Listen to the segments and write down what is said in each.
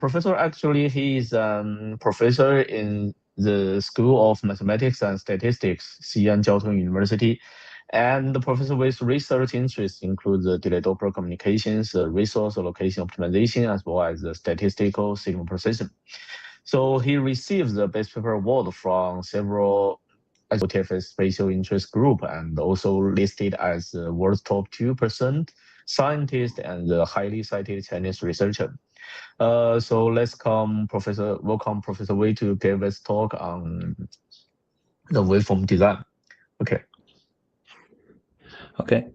Professor, actually, he is professor in the School of Mathematics and Statistics, Xi'an Jiaotong University. And the professor with research interests include the delay-Doppler communications, resource allocation optimization, as well as the statistical signal processing. So he received the Best Paper Award from several OTFS special interest group and also listed as the world's top 2% scientist and a highly cited Chinese researcher. So welcome Professor Wei to give us talk on the waveform design. Okay. Okay.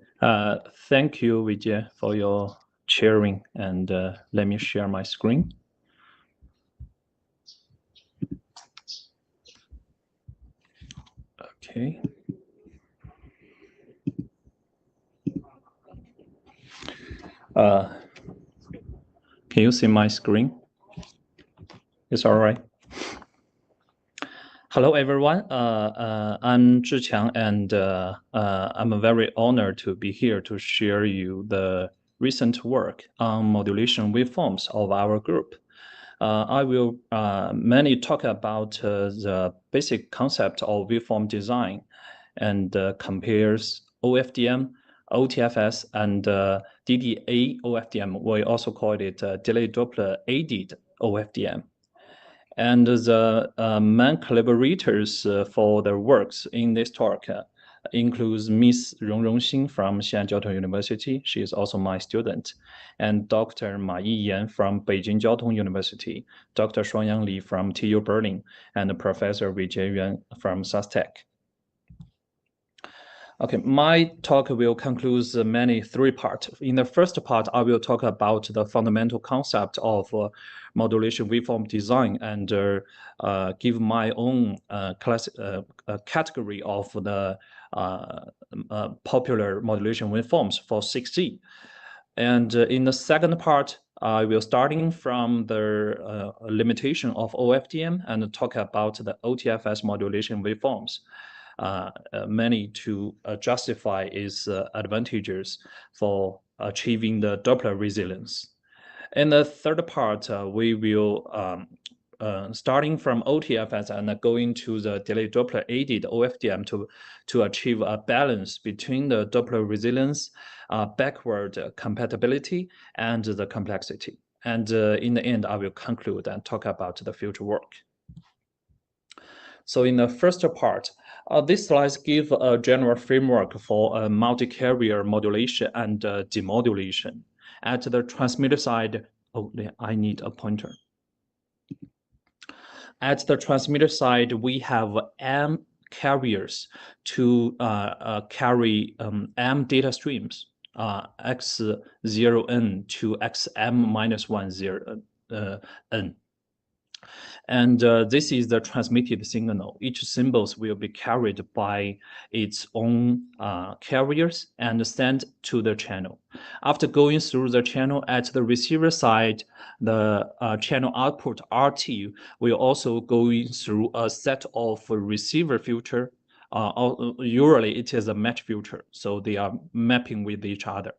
Thank you, Vijay, for your sharing, and let me share my screen. Okay. Can you see my screen? It's all right. Hello, everyone. I'm Zhiqiang, and I'm very honored to be here to share you the recent work on modulation waveforms of our group. I will mainly talk about the basic concept of waveform design and compares OFDM, OTFS, and DD-a-OFDM. We also call it delay-Doppler aided OFDM. And the main collaborators for their works in this talk includes Miss Rong Rongxin from Xi'an Jiaotong University. She is also my student. And Dr. Ma Yiyan from Beijing Jiaotong University, Dr. Shuangyang Li from TU Berlin, and Professor Vijay Yuan from SUSTech. Okay, my talk will conclude many three parts. In the first part, I will talk about the fundamental concept of modulation waveform design and give my own category of the popular modulation waveforms for 6G. And in the second part, I will starting from the limitation of OFDM and talk about the OTFS modulation waveforms. Many to justify its advantages for achieving the Doppler resilience. In the third part, we will starting from OTFS and going to the delay-Doppler aided OFDM to achieve a balance between the Doppler resilience, backward compatibility, and the complexity. And in the end, I will conclude and talk about the future work. So in the first part, these slides give a general framework for multi-carrier modulation and demodulation. At the transmitter side, oh, I need a pointer. At the transmitter side, we have M carriers to carry M data streams, x0n to xm-10n. And this is the transmitted signal. Each symbols will be carried by its own carriers and sent to the channel. After going through the channel at the receiver side, the channel output RT will also go through a set of receiver filter. Usually it is a match filter, so they are mapping with each other.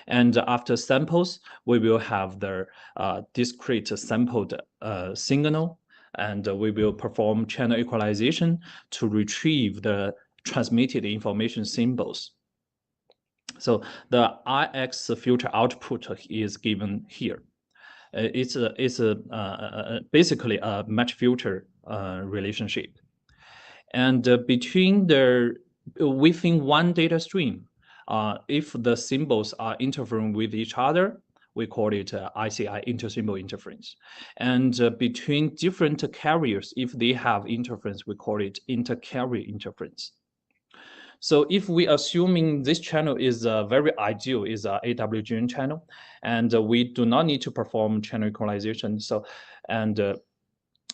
And after samples, we will have the discrete sampled signal, and we will perform channel equalization to retrieve the transmitted information symbols. So the IX filter output is given here. It's basically a match filter relationship. And within one data stream, if the symbols are interfering with each other, we call it ICI, inter-symbol interference. And between different carriers, if they have interference, we call it inter-carrier interference. So if we assuming this channel is very ideal, is a AWGN channel, and we do not need to perform channel equalization. So, and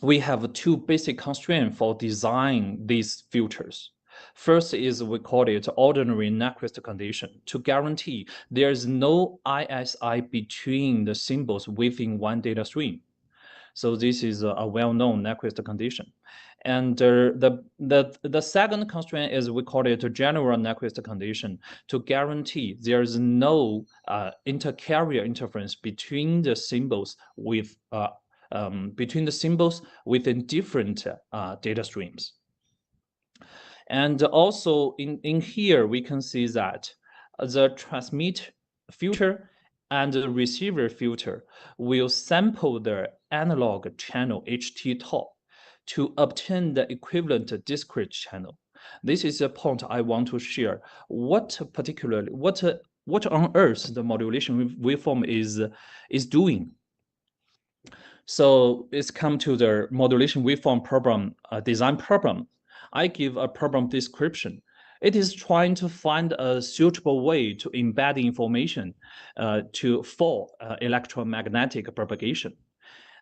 we have two basic constraints for design these filters. First is we call it ordinary Nyquist condition to guarantee there is no ISI between the symbols within one data stream. So this is a well-known Nyquist condition. And the second constraint is, we call it a general Nyquist condition, to guarantee there is no intercarrier interference between the symbols within different data streams. And also in here, we can see that the transmit filter and the receiver filter will sample the analog channel HT top to obtain the equivalent discrete channel. This is a point I want to share. What on earth the modulation waveform is doing? So it's come to the modulation waveform problem, design problem. I give a problem description. It is trying to find a suitable way to embed information for electromagnetic propagation.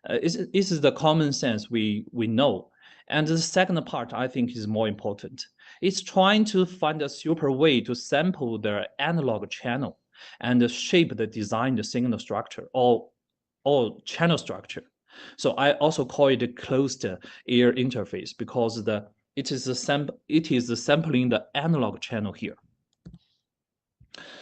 This is the common sense we know. And the second part, I think, is more important. It's trying to find a super way to sample the analog channel and shape the designed signal structure or channel structure. So I also call it a closed air interface, because it is sampling the analog channel here.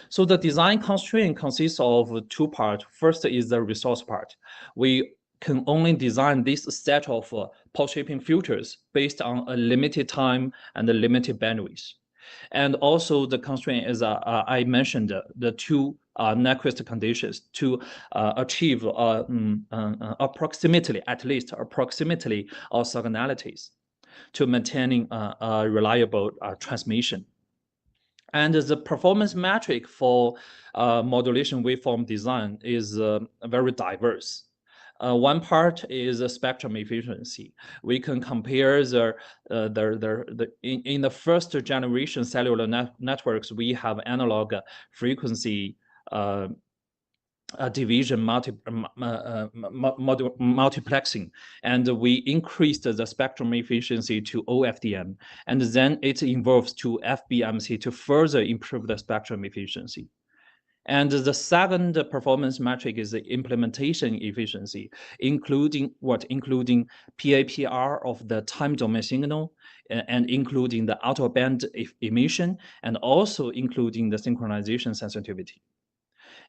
So the design constraint consists of two parts. First is the resource part. We can only design this set of pulse shaping filters based on a limited time and a limited bandwidth. And also the constraint is, I mentioned the two Nyquist conditions to achieve approximately orthogonalities to maintaining a reliable transmission. And the performance metric for modulation waveform design is very diverse. One part is the spectrum efficiency. We can compare in the first generation cellular networks, we have analog frequency division multiplexing, and we increased the spectrum efficiency to OFDM, and then it evolves to FBMC to further improve the spectrum efficiency. And the second performance metric is the implementation efficiency, including PAPR of the time domain signal, and including the outer band emission, and also including the synchronization sensitivity.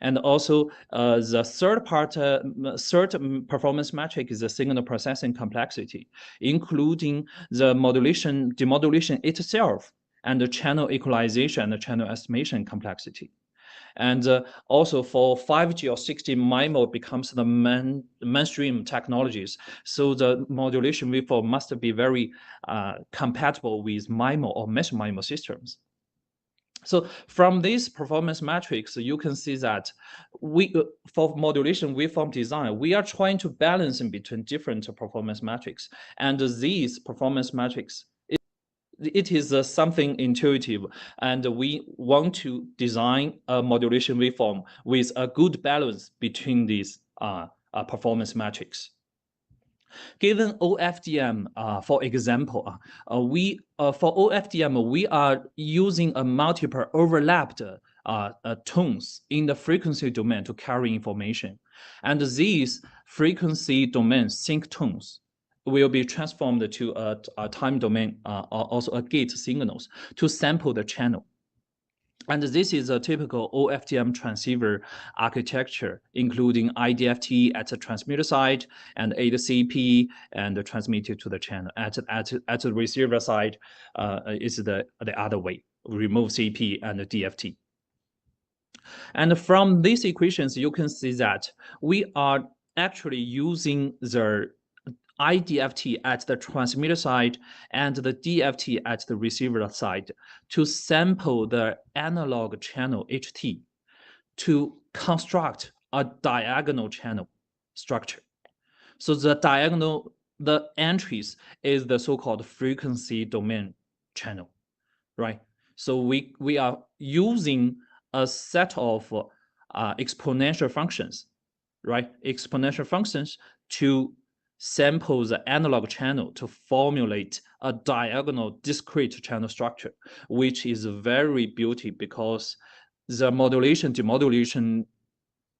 And also the third performance metric is the signal processing complexity, including the demodulation itself, and the channel equalization and the channel estimation complexity. And also for 5G or 6G, MIMO becomes the mainstream technologies. So the modulation waveform must be very compatible with MIMO or mesh MIMO systems. So from these performance metrics, you can see that for modulation waveform design, we are trying to balance in between different performance metrics. And these performance metrics, it is something intuitive, and we want to design a modulation waveform with a good balance between these performance metrics. Given OFDM, for example, for OFDM, we are using a multiple overlapped tones in the frequency domain to carry information. And these frequency domain sync tones will be transformed to a time domain, also a gate signals to sample the channel. And this is a typical OFDM transceiver architecture, including IDFT at the transmitter side and ADCP and transmitted to the channel. At the receiver side is the other way, remove CP and DFT. And from these equations, you can see that we are actually using the IDFT at the transmitter side and the DFT at the receiver side to sample the analog channel HT to construct a diagonal channel structure. So the entries is the so-called frequency domain channel, right? So we are using a set of exponential functions, right? Exponential functions to sample the analog channel to formulate a diagonal discrete channel structure, which is very beautiful because the modulation demodulation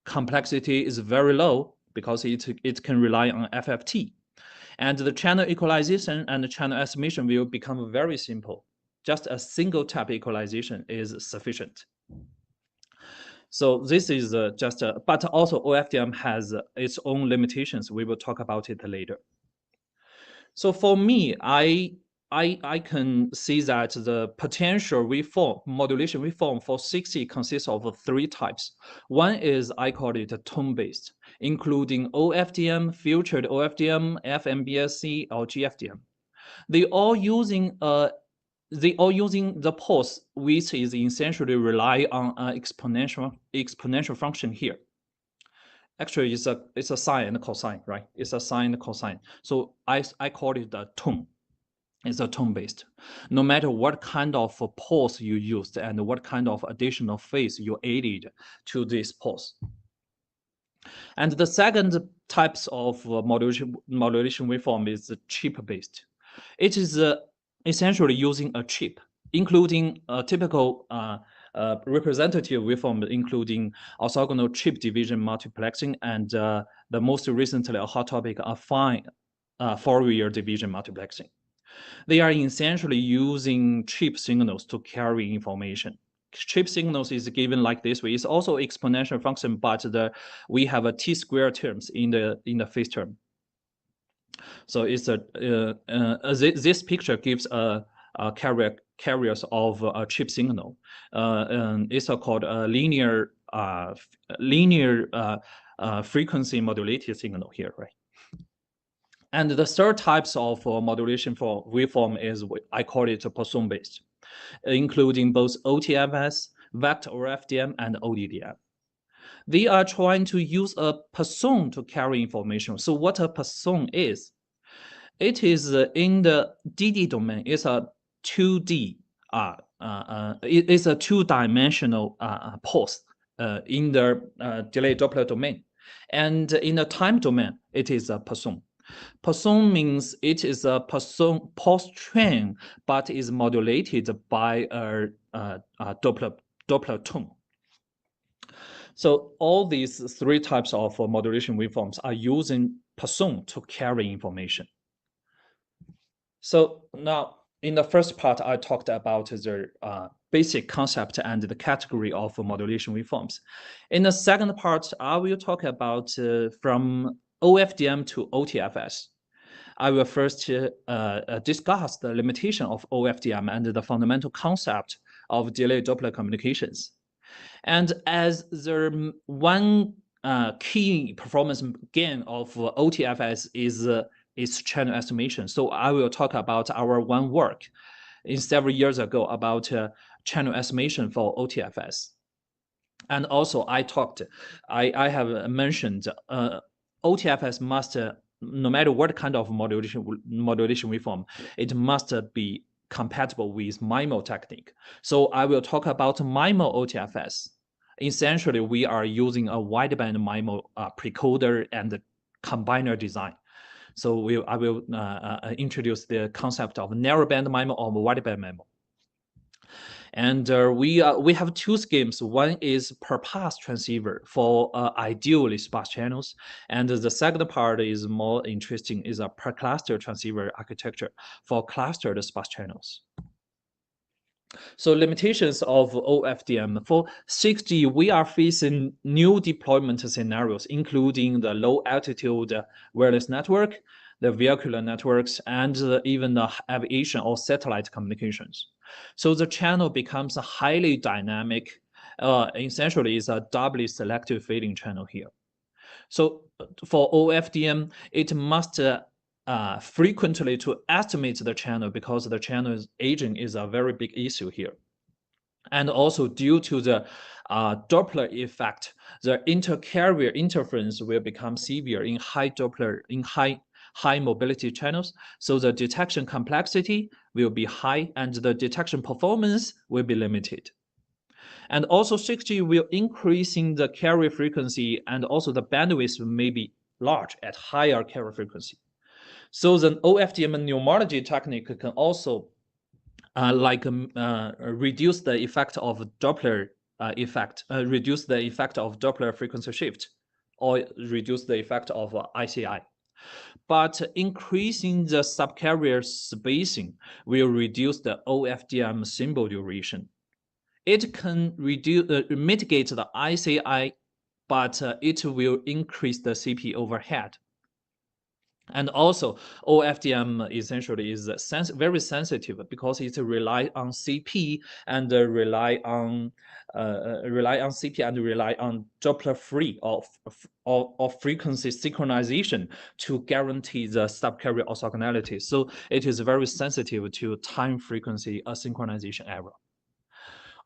complexity is very low because it can rely on FFT. And the channel equalization and the channel estimation will become very simple. Just a single tap equalization is sufficient. So this is just, but also OFDM has its own limitations. We will talk about it later. So for me, I can see that the potential waveform, modulation waveform for 6E consists of 3 types. One is, I call it tone-based, including OFDM, filtered OFDM, FMBSC, or GFDM. They all using the pulse, which is essentially rely on an exponential function here. Actually, it's a sine and a cosine, right? It's a sine and a cosine. So I call it a tone. It's a tone-based. No matter what kind of pulse you used and what kind of additional phase you added to this pulse. And the second types of modulation waveform is chip-based. It is essentially using a chip, including a typical representative waveform, including orthogonal chip division multiplexing, and the most recently a hot topic of fine Fourier division multiplexing. They are essentially using chip signals to carry information. Chip signals is given like this way. It's also exponential function, but we have a t-square terms in the phase term. So it's this picture gives a carriers of a chip signal. And it's called a linear frequency modulated signal here, right? And the third types of modulation for waveform is, I call it Poisson-based, including both OTFS, vector OFDM, and ODDM. They are trying to use a Poisson to carry information. So what a Poisson is, it is in the DD domain. It's a 2D. It is a 2-dimensional pulse in the delay-Doppler domain, and in the time domain, it is a Poisson. Poisson means it is a Poisson pulse train, but is modulated by a Doppler tone. So all these 3 types of modulation waveforms are using Poisson to carry information. So now, in the first part, I talked about the basic concept and the category of modulation waveforms. In the second part, I will talk about from OFDM to OTFS. I will first discuss the limitation of OFDM and the fundamental concept of delay-Doppler communications. And as the one key performance gain of OTFS is its channel estimation. So I will talk about our one work in several years ago about channel estimation for OTFS. And also I have mentioned OTFS must, no matter what kind of modulation waveform, it must be compatible with MIMO technique. So I will talk about MIMO OTFS. Essentially, we are using a wideband MIMO precoder and combiner design. So I will introduce the concept of narrowband MIMO or wideband MIMO. And we have 2 schemes. One is per pass transceiver for ideally sparse channels, and the second part is more interesting, is a per cluster transceiver architecture for clustered sparse channels. So limitations of OFDM. For 6G, we are facing new deployment scenarios, including the low altitude wireless network, the vehicular networks, and even the aviation or satellite communications. So the channel becomes a highly dynamic, essentially is a doubly selective fading channel here. So for OFDM, it must frequently to estimate the channel, because the channel aging is a very big issue here. And also due to the Doppler effect, the inter-carrier interference will become severe in high Doppler, in high mobility channels. So the detection complexity will be high and the detection performance will be limited. And also 6G will increasing the carrier frequency, and also the bandwidth may be large at higher carrier frequency. So the OFDM pneumology technique can also reduce the effect of Doppler reduce the effect of Doppler frequency shift, or reduce the effect of ICI. But increasing the subcarrier spacing will reduce the OFDM symbol duration. It can mitigate the ICI, but it will increase the CP overhead. And also, OFDM essentially is very sensitive because it relies on CP and rely on Doppler free or frequency synchronization to guarantee the subcarrier orthogonality. So it is very sensitive to time frequency synchronization error.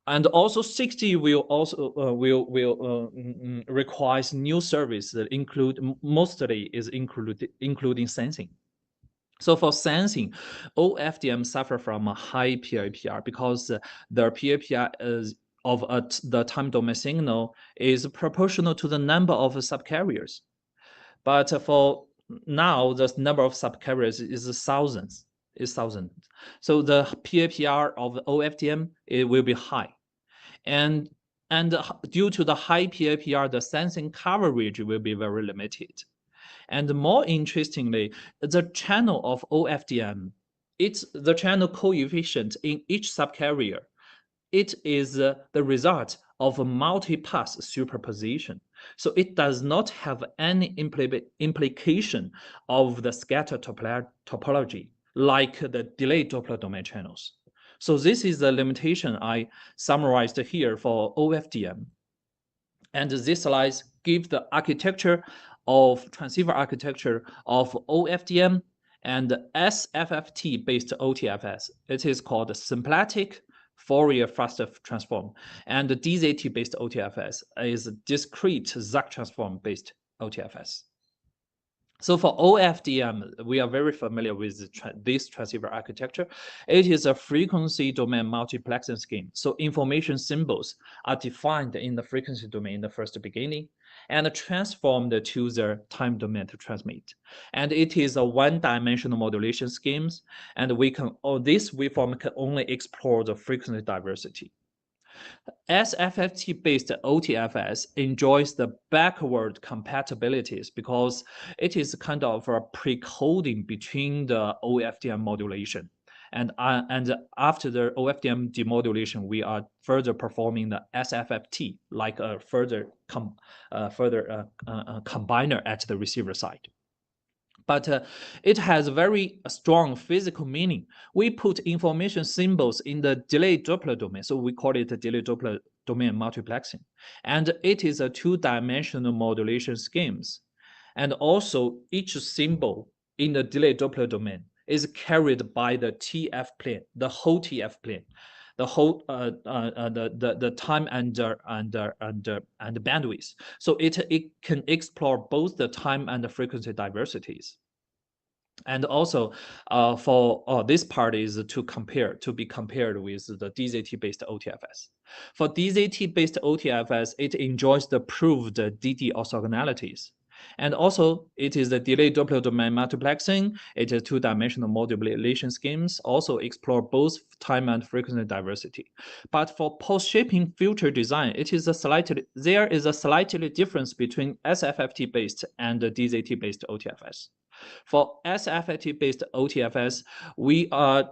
And also 60 will also requires new service that including sensing. So for sensing, OFDM suffer from a high PIPR because the PIPR of the time domain signal is proportional to the number of subcarriers. But for now, the number of subcarriers is thousands. So the PIPR of OFDM it will be high, and due to the high PIPR, the sensing coverage will be very limited. And more interestingly, the channel of OFDM, it's the channel coefficient in each subcarrier. It is the result of a multi-pass superposition. So it does not have any implication of the scatter topology like the delay-Doppler domain channels. So this is the limitation I summarized here for OFDM. And these slides give the architecture of transceiver architecture of OFDM and SFFT-based OTFS. It is called symplectic Fourier fast transform, and the DZT-based OTFS is discrete Zach transform-based OTFS. So for OFDM, we are very familiar with this transceiver architecture. It is a frequency domain multiplexing scheme. So information symbols are defined in the frequency domain in the first beginning and transformed to the time domain to transmit. And it is a one-dimensional modulation schemes, and this waveform can only explore the frequency diversity. SFFT-based OTFS enjoys the backward compatibilities because it is kind of a pre-coding between the OFDM modulation. And after the OFDM demodulation, we are further performing the SFFT, like a further combiner at the receiver side. But it has very strong physical meaning. We put information symbols in the delay-Doppler domain, so we call it the delay-Doppler domain multiplexing. And it is a two-dimensional modulation schemes. And also, each symbol in the delay-Doppler domain is carried by the TF plane, the whole TF plane, the whole the time and bandwidth. So it can explore both the time and the frequency diversities. And also, for this part is to be compared with the DZT-based OTFS. For DZT-based OTFS, it enjoys the proved DD orthogonalities. And also, it is the delay-Doppler domain multiplexing. It is two-dimensional modulation schemes, also explore both time and frequency diversity. But for post-shaping filter design, there is a slightly difference between SFFT-based and the DZT-based OTFS. For SFFT-based OTFS, we are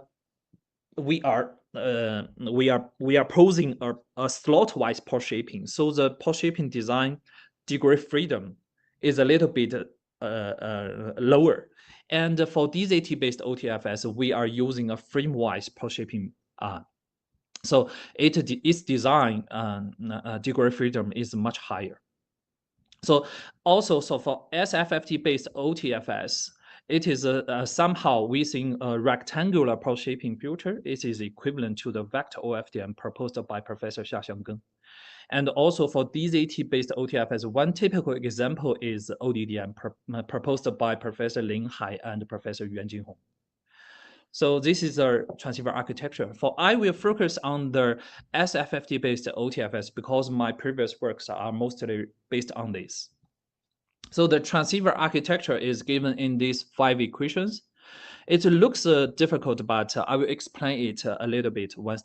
posing a slot-wise post-shaping. So the post-shaping design degree freedom is a little bit lower. And for DZT-based OTFS, we are using a frame-wise post-shaping. So its design degree freedom is much higher. So for SFFT-based OTFS, it is somehow within a rectangular post-shaping filter. It is equivalent to the vector OFDM proposed by Professor Xiaxiang Geng. And also for DZT-based OTFS, one typical example is ODDM proposed by Professor Lin Hai and Professor Yuan Jinhong. So this is our transceiver architecture. I will focus on the SFFT-based OTFS because my previous works are mostly based on this. So the transceiver architecture is given in these 5 equations. It looks difficult, but I will explain it a little bit one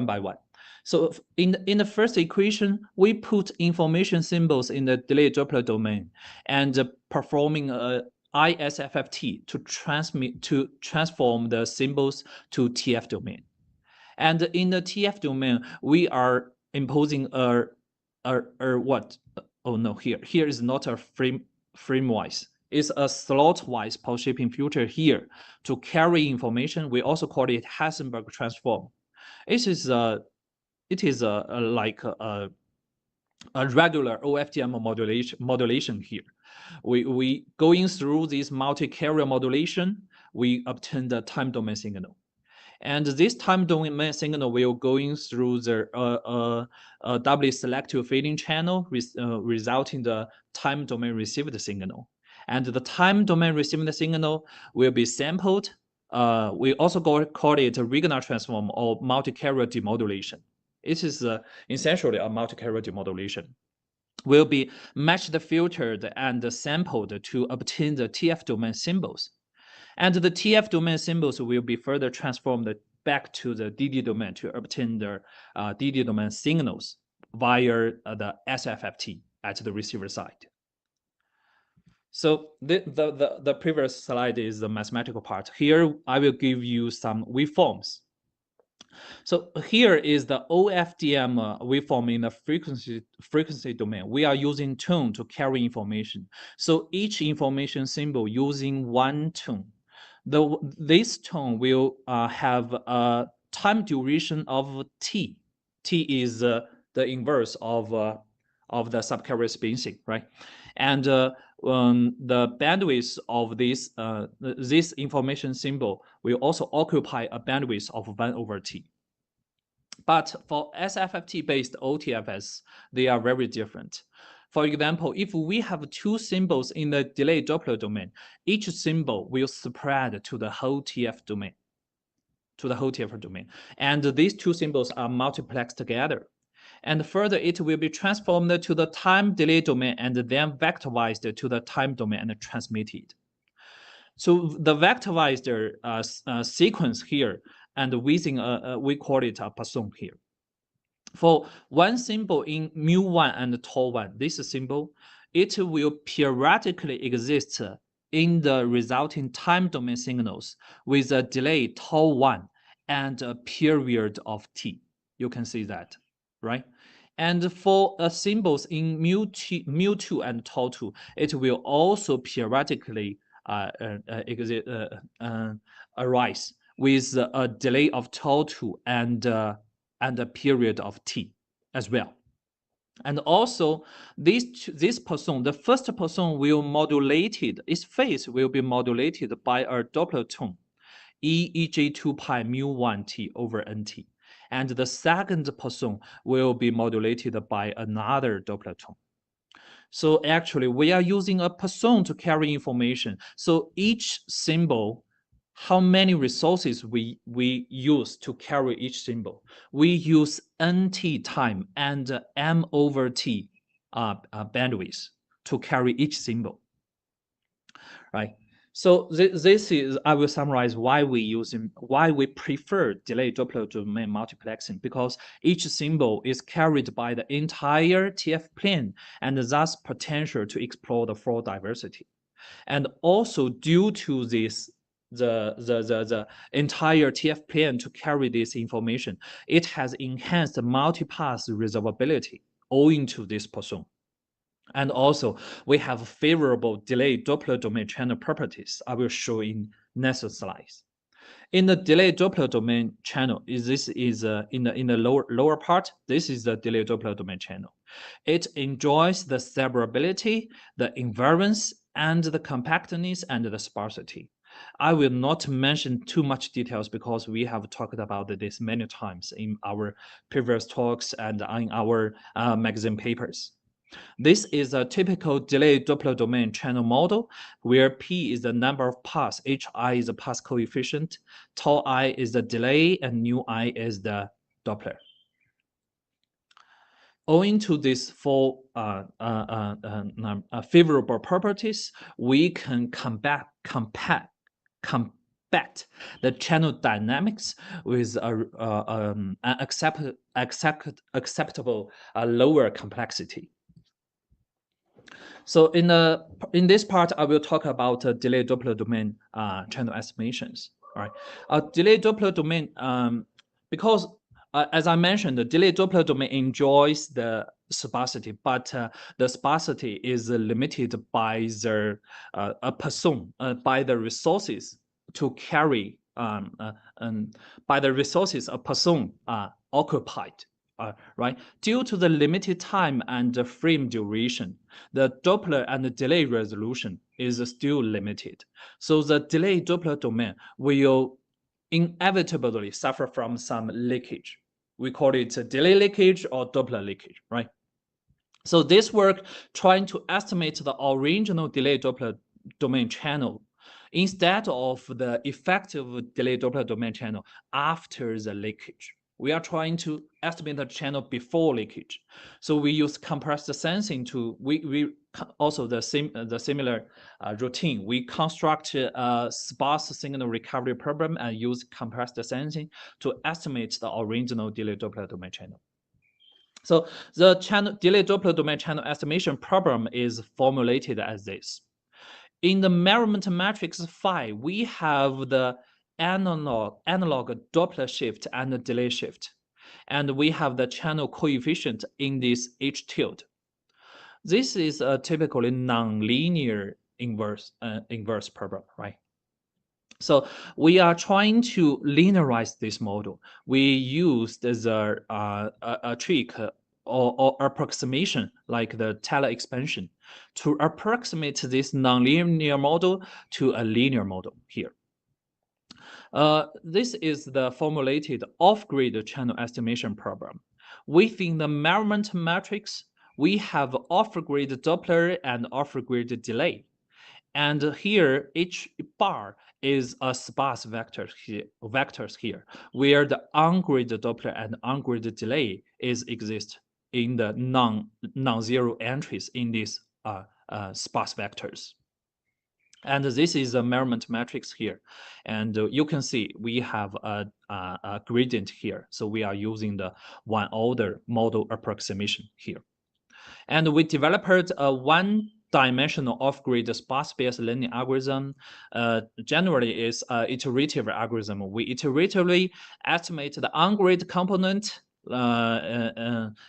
by one. So in the first equation, we put information symbols in the delay-Doppler domain and performing a ISFFT to transform the symbols to TF domain. And in the TF domain, we are imposing a what? Oh no, here is not a frame-wise. It's a slot-wise pulse shaping filter here to carry information. We also call it Heisenberg transform. It is like a regular OFDM modulation here. We going through this multi-carrier modulation, we obtain the time domain signal. And this time domain signal will going through the doubly selective fading channel, resulting the time domain received signal. And the time domain receiving the signal will be sampled. We also call it a Regner transform or multi-carrier demodulation. It is essentially a multi-carrier demodulation. Will be matched, filtered, and sampled to obtain the TF domain symbols. And the TF domain symbols will be further transformed back to the DD domain to obtain the DD domain signals via the SFFT at the receiver side. So the previous slide is the mathematical part. Here I will give you some waveforms. So here is the OFDM waveform in the frequency domain. We are using tone to carry information. So each information symbol using one tone. This tone will have a time duration of t. T is the inverse of the subcarrier spacing, right? And the bandwidth of this information symbol will also occupy a bandwidth of 1/t. But for SFFT-based OTFS, they are very different. For example, if we have two symbols in the delay-Doppler domain, each symbol will spread to the whole TF domain, And these two symbols are multiplexed together. And further, it will be transformed to the time delay domain and then vectorized to the time domain and transmitted. So the vectorized sequence here, and within we call it a person here. For one symbol in mu1 and tau1, this symbol, it will periodically exist in the resulting time domain signals with a delay tau1 and a period of t. You can see that, right? And for symbols in mu2 and tau2, it will also periodically arise with a delay of tau2 and a period of t as well. And also this person, the first person will modulated, its phase will be modulated by a Doppler tone, EEJ2 pi mu1 t over nt. And the second person will be modulated by another Doppler tone. So actually we are using a person to carry information. So each symbol, how many resources we use to carry each symbol. We use NT time and M over T bandwidth to carry each symbol, right? So this is, I will summarize why we prefer delay-Doppler domain multiplexing, because each symbol is carried by the entire TF plane and thus potential to explore the Fourier diversity. And also due to this, the entire TF plane to carry this information, it has enhanced multipath resolvability owing to this person. And also, we have favorable delay-Doppler domain channel properties. I will show in next slides. In the delay-Doppler domain channel, this is in the lower part. This is the delay-Doppler domain channel. It enjoys the separability, the invariance, and the compactness and the sparsity. I will not mention too much details because we have talked about this many times in our previous talks and in our magazine papers. This is a typical delay-Doppler domain channel model where P is the number of paths, Hi is the path coefficient, tau I is the delay, and nu I is the Doppler. Owing to these four favorable properties, we can affect the channel dynamics with an acceptable lower complexity. So in this part, I will talk about delay Doppler domain channel estimations. All right, delay Doppler domain because as I mentioned, the delay Doppler domain enjoys the sparsity, but the sparsity is limited by the by the resources to carry by the resources a person occupied. Right, due to the limited time and the frame duration, the Doppler and the delay resolution is still limited. So the delay Doppler domain will inevitably suffer from some leakage. We call it a delay leakage or Doppler leakage, right? So this work trying to estimate the original delay Doppler domain channel instead of the effective delay Doppler domain channel after the leakage. We are trying to estimate the channel before leakage. So we use compressed sensing to, we also the similar routine. We construct a sparse signal recovery problem and use compressed sensing to estimate the original delay Doppler domain channel. So the channel delay Doppler domain channel estimation problem is formulated as this. In the measurement matrix phi, we have the analog Doppler shift and the delay shift. And we have the channel coefficient in this H tilde. This is a typically nonlinear inverse problem, right? So we are trying to linearize this model. We used a trick or approximation like the Taylor expansion to approximate this nonlinear model to a linear model here. This is the formulated off-grid channel estimation problem. Within the measurement matrix, we have off-grid Doppler and off-grid delay. And here, each bar is a sparse vectors here, where the on-grid Doppler and on-grid delay exist in the non-zero entries in these sparse vectors. And this is a measurement matrix here. And you can see we have a gradient here. So we are using the one-order model approximation here. And we developed a one-dimensional off-grid sparse-based learning algorithm. Generally is an iterative algorithm. We iteratively estimate the on-grid component,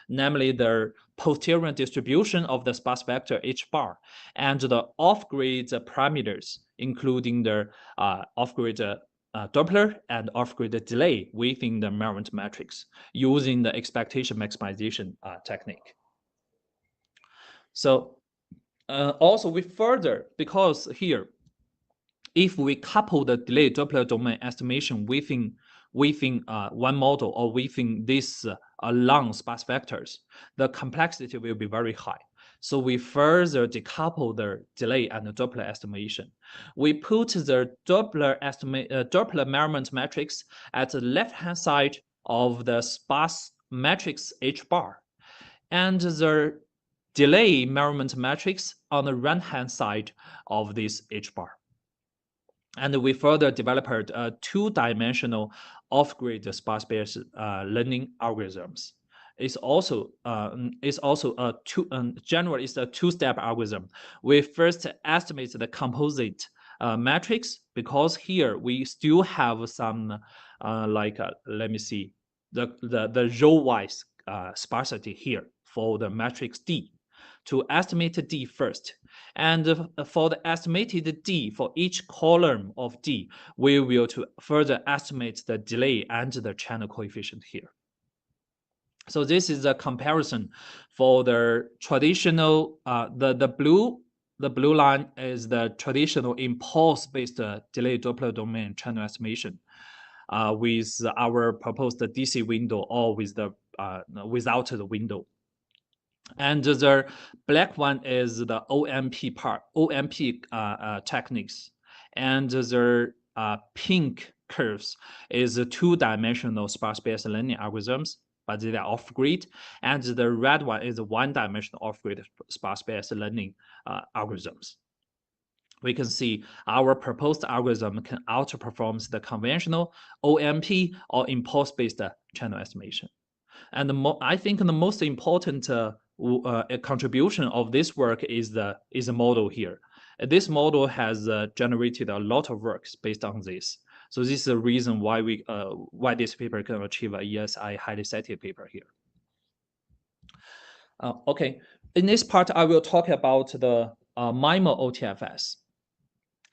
namely the posterior distribution of the sparse vector H bar, and the off-grid parameters, including the off-grid Doppler and off-grid delay within the measurement matrix, using the expectation maximization technique. So also we further, because here, if we couple the delay Doppler domain estimation within one model or within this long sparse vectors, the complexity will be very high. So we further decouple the delay and the Doppler estimation. We put the Doppler measurement matrix at the left-hand side of the sparse matrix H bar, and the delay measurement matrix on the right-hand side of this H bar. And we further developed a two-dimensional off-grid sparse-based learning algorithms. It's also generally it's a two-step algorithm. We first estimate the composite matrix, because here we still have some let me see, the row-wise sparsity here for the matrix D. To estimate D first, and for the estimated D for each column of D, we will to further estimate the delay and the channel coefficient here. So this is a comparison for the traditional the blue line is the traditional impulse-based delay Doppler domain channel estimation with our proposed DC window or with the without the window. And the black one is the OMP techniques, and the pink curves is the two-dimensional sparse-based learning algorithms, but they are off-grid, and the red one is the one-dimensional off-grid sparse-based learning algorithms. we can see our proposed algorithm can outperform the conventional OMP or impulse-based channel estimation. And I think the most important contribution of this work is the model here. This model has generated a lot of works based on this. So this is the reason why why this paper can achieve a ESI highly cited paper here. Okay, in this part I will talk about the MIMO OTFS.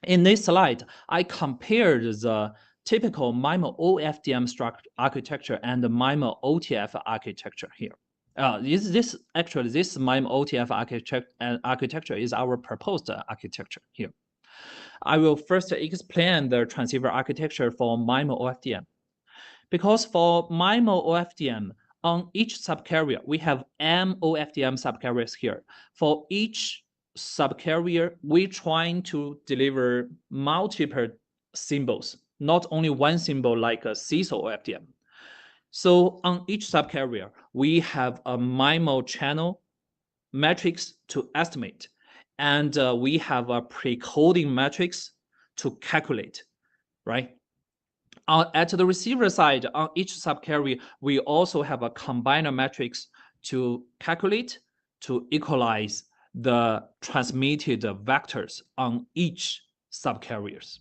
In this slide, I compared the typical MIMO OFDM architecture and the MIMO OTF architecture here. This MIMO OTF architecture is our proposed architecture here. I will first explain the transceiver architecture for MIMO OFDM. Because for MIMO OFDM, on each subcarrier, we have M OFDM subcarriers here. For each subcarrier, we're trying to deliver multiple symbols, not only one symbol like a CISO OFDM. So on each subcarrier, we have a MIMO channel matrix to estimate, and we have a pre-coding matrix to calculate, right? At the receiver side, on each subcarrier, we also have a combiner matrix to calculate, to equalize the transmitted vectors on each subcarriers,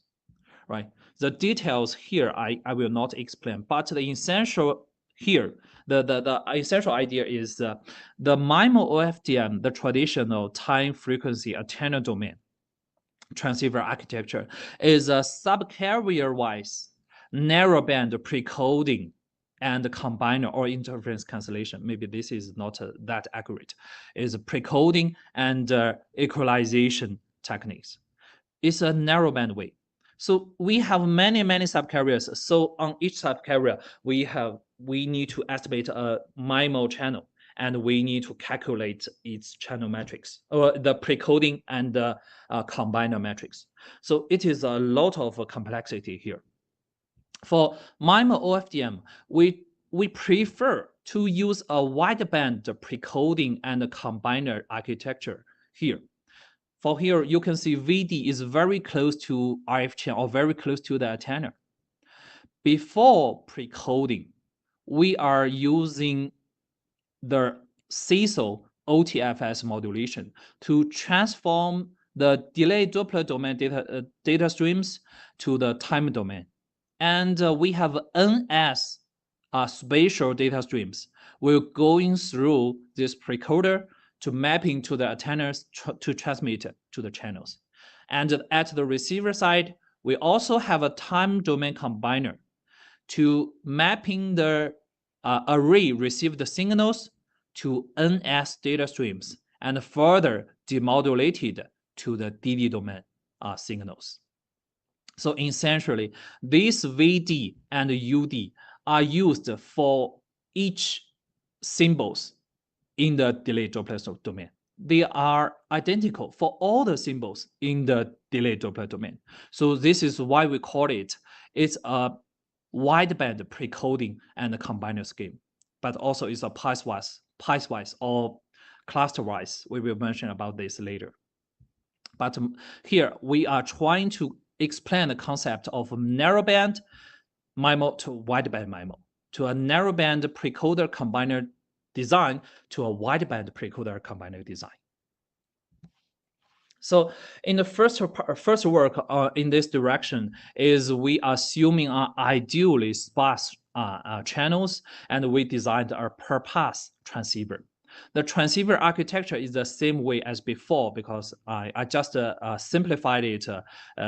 right? The details here I will not explain, but the essential here, the essential idea is the MIMO OFDM, the traditional time frequency antenna domain transceiver architecture, is a subcarrier-wise narrowband pre-coding and combiner or interference cancellation. Maybe this is not that accurate. Is pre-coding and equalization techniques. It's a narrowband way. So we have many subcarriers. So on each subcarrier, we need to estimate a MIMO channel, and we need to calculate its channel metrics, or the pre-coding and combiner metrics. So it is a lot of complexity here. For MIMO OFDM, we prefer to use a wideband pre-coding and combiner architecture here. For here, you can see VD is very close to RF channel or very close to the antenna. Before pre-coding, we are using the CISO OTFS modulation to transform the delay-Doppler domain data streams to the time domain. And we have NS spatial data streams. We're going through this precoder to mapping to the antennas to transmit to the channels. And at the receiver side, we also have a time domain combiner to mapping the array received signals to NS data streams and further demodulated to the DD domain signals. So essentially, these VD and UD are used for each symbols in the delay-Doppler domain. They are identical for all the symbols in the delay-Doppler domain. So this is why we call it, it's a wideband pre-coding and combiner scheme, but also it's a piecewise or cluster-wise. We will mention about this later. But here we are trying to explain the concept of narrowband MIMO to wideband MIMO, to a narrowband precoder combiner design to a wideband precoder combiner design. So in the first work in this direction is we are assuming ideally sparse channels, and we designed a per pass transceiver. The transceiver architecture is the same way as before because I just simplified it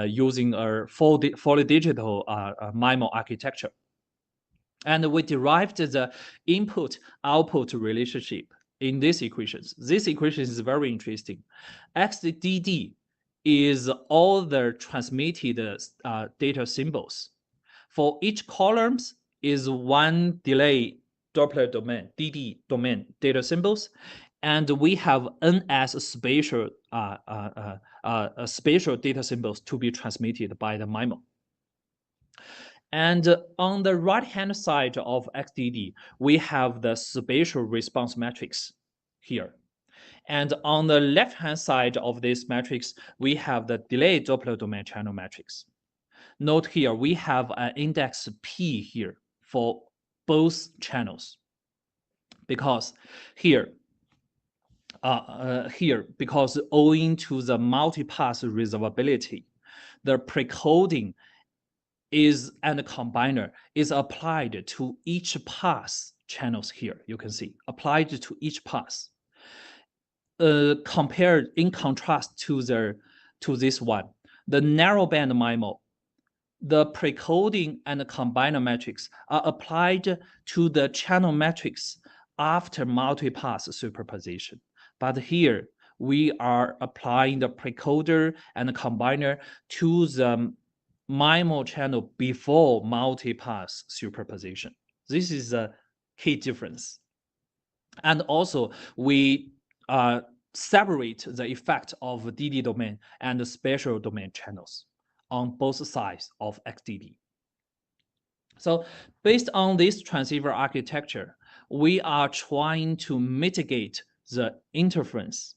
using a fully digital MIMO architecture. And we derived the input-output relationship in these equations. This equation is very interesting. XDD is all the transmitted data symbols. For each columns is one delay Doppler domain, DD domain data symbols, and we have NS spatial spatial data symbols to be transmitted by the MIMO. And on the right-hand side of XDD, we have the spatial response matrix here. And on the left-hand side of this matrix, we have the delay-Doppler domain channel matrix. Note here, we have an index P here for both channels, because because owing to the multipass resolvability, the precoding and the combiner is applied to each pass channels here. You can see applied to each pass. Compared in contrast to this one, the narrowband MIMO, the precoding and the combiner metrics are applied to the channel metrics after multipass superposition. But here we are applying the precoder and the combiner to the MIMO channel before multipass superposition. This is a key difference. And also we separate the effect of DD domain and the spatial domain channels on both sides of XDD. So based on this transceiver architecture, we are trying to mitigate the interference,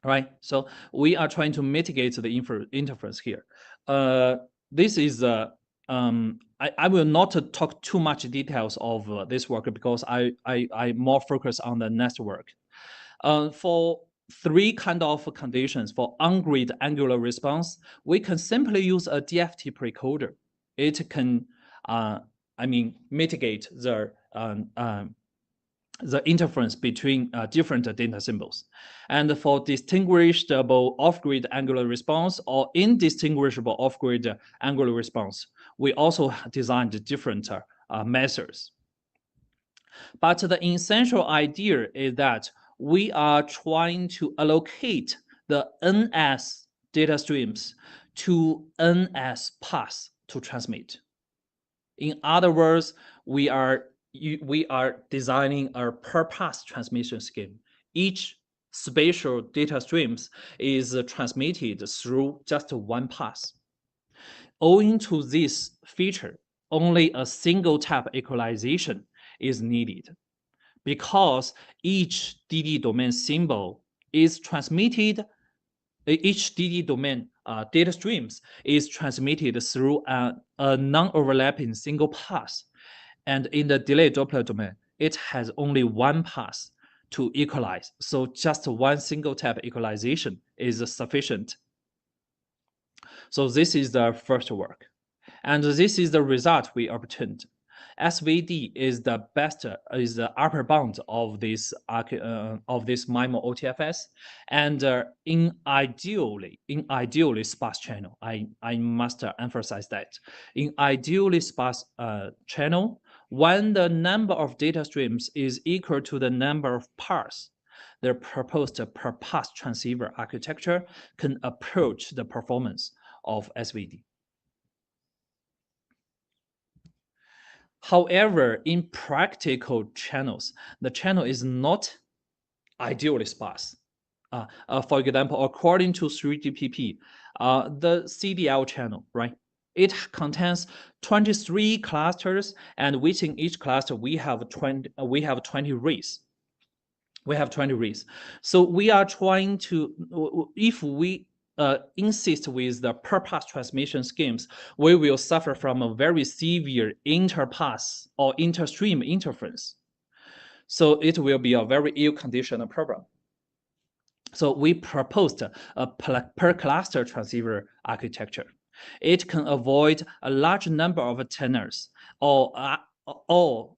right? So we are trying to mitigate the interference here. This is I will not talk too much details of this work because I more focus on the next work. For three kind of conditions for ungrid angular response, we can simply use a DFT precoder. It can, mitigate the interference between different data symbols. And for distinguishable off-grid angular response or indistinguishable off-grid angular response, we also designed different methods. But the essential idea is that we are trying to allocate the NS data streams to NS paths to transmit. In other words, we are designing a per pass transmission scheme. Each spatial data streams is transmitted through just one pass. Owing to this feature, only a single tap equalization is needed, because each DD domain symbol is transmitted, each DD domain data streams is transmitted through a non-overlapping single pass. And in the delay-Doppler domain, it has only one pass to equalize. So just one single tap equalization is sufficient. So this is the first work. And this is the result we obtained. SVD is the best, is the upper bound of this MIMO OTFS, and in ideally sparse channel. I must emphasize that in ideally sparse channel, when the number of data streams is equal to the number of paths, the proposed per pass transceiver architecture can approach the performance of SVD. However, in practical channels, the channel is not ideally sparse. For example, according to 3GPP, the CDL channel, right? It contains 23 clusters, and within each cluster we have 20 rays. We have 20 rays. So we are trying to, if we insist with the per pass transmission schemes, we will suffer from a very severe interpass or interstream interference. So it will be a very ill-conditioned problem. So we proposed a per cluster transceiver architecture. It can avoid a large number of tenors or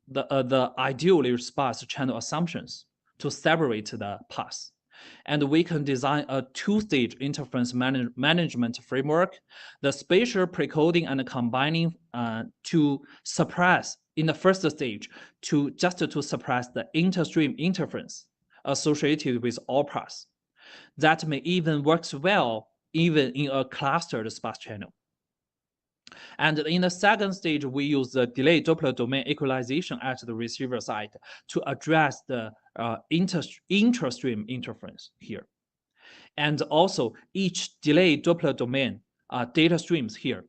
the ideally sparse channel assumptions to separate the paths. And we can design a two-stage interference management framework, the spatial precoding and combining to suppress in the first stage to suppress the interstream interference associated with all paths. That may even works well even in a clustered sparse channel. And in the second stage, we use the delay-Doppler domain equalization at the receiver side to address the intrastream interference here. And also each delay-Doppler domain data streams here,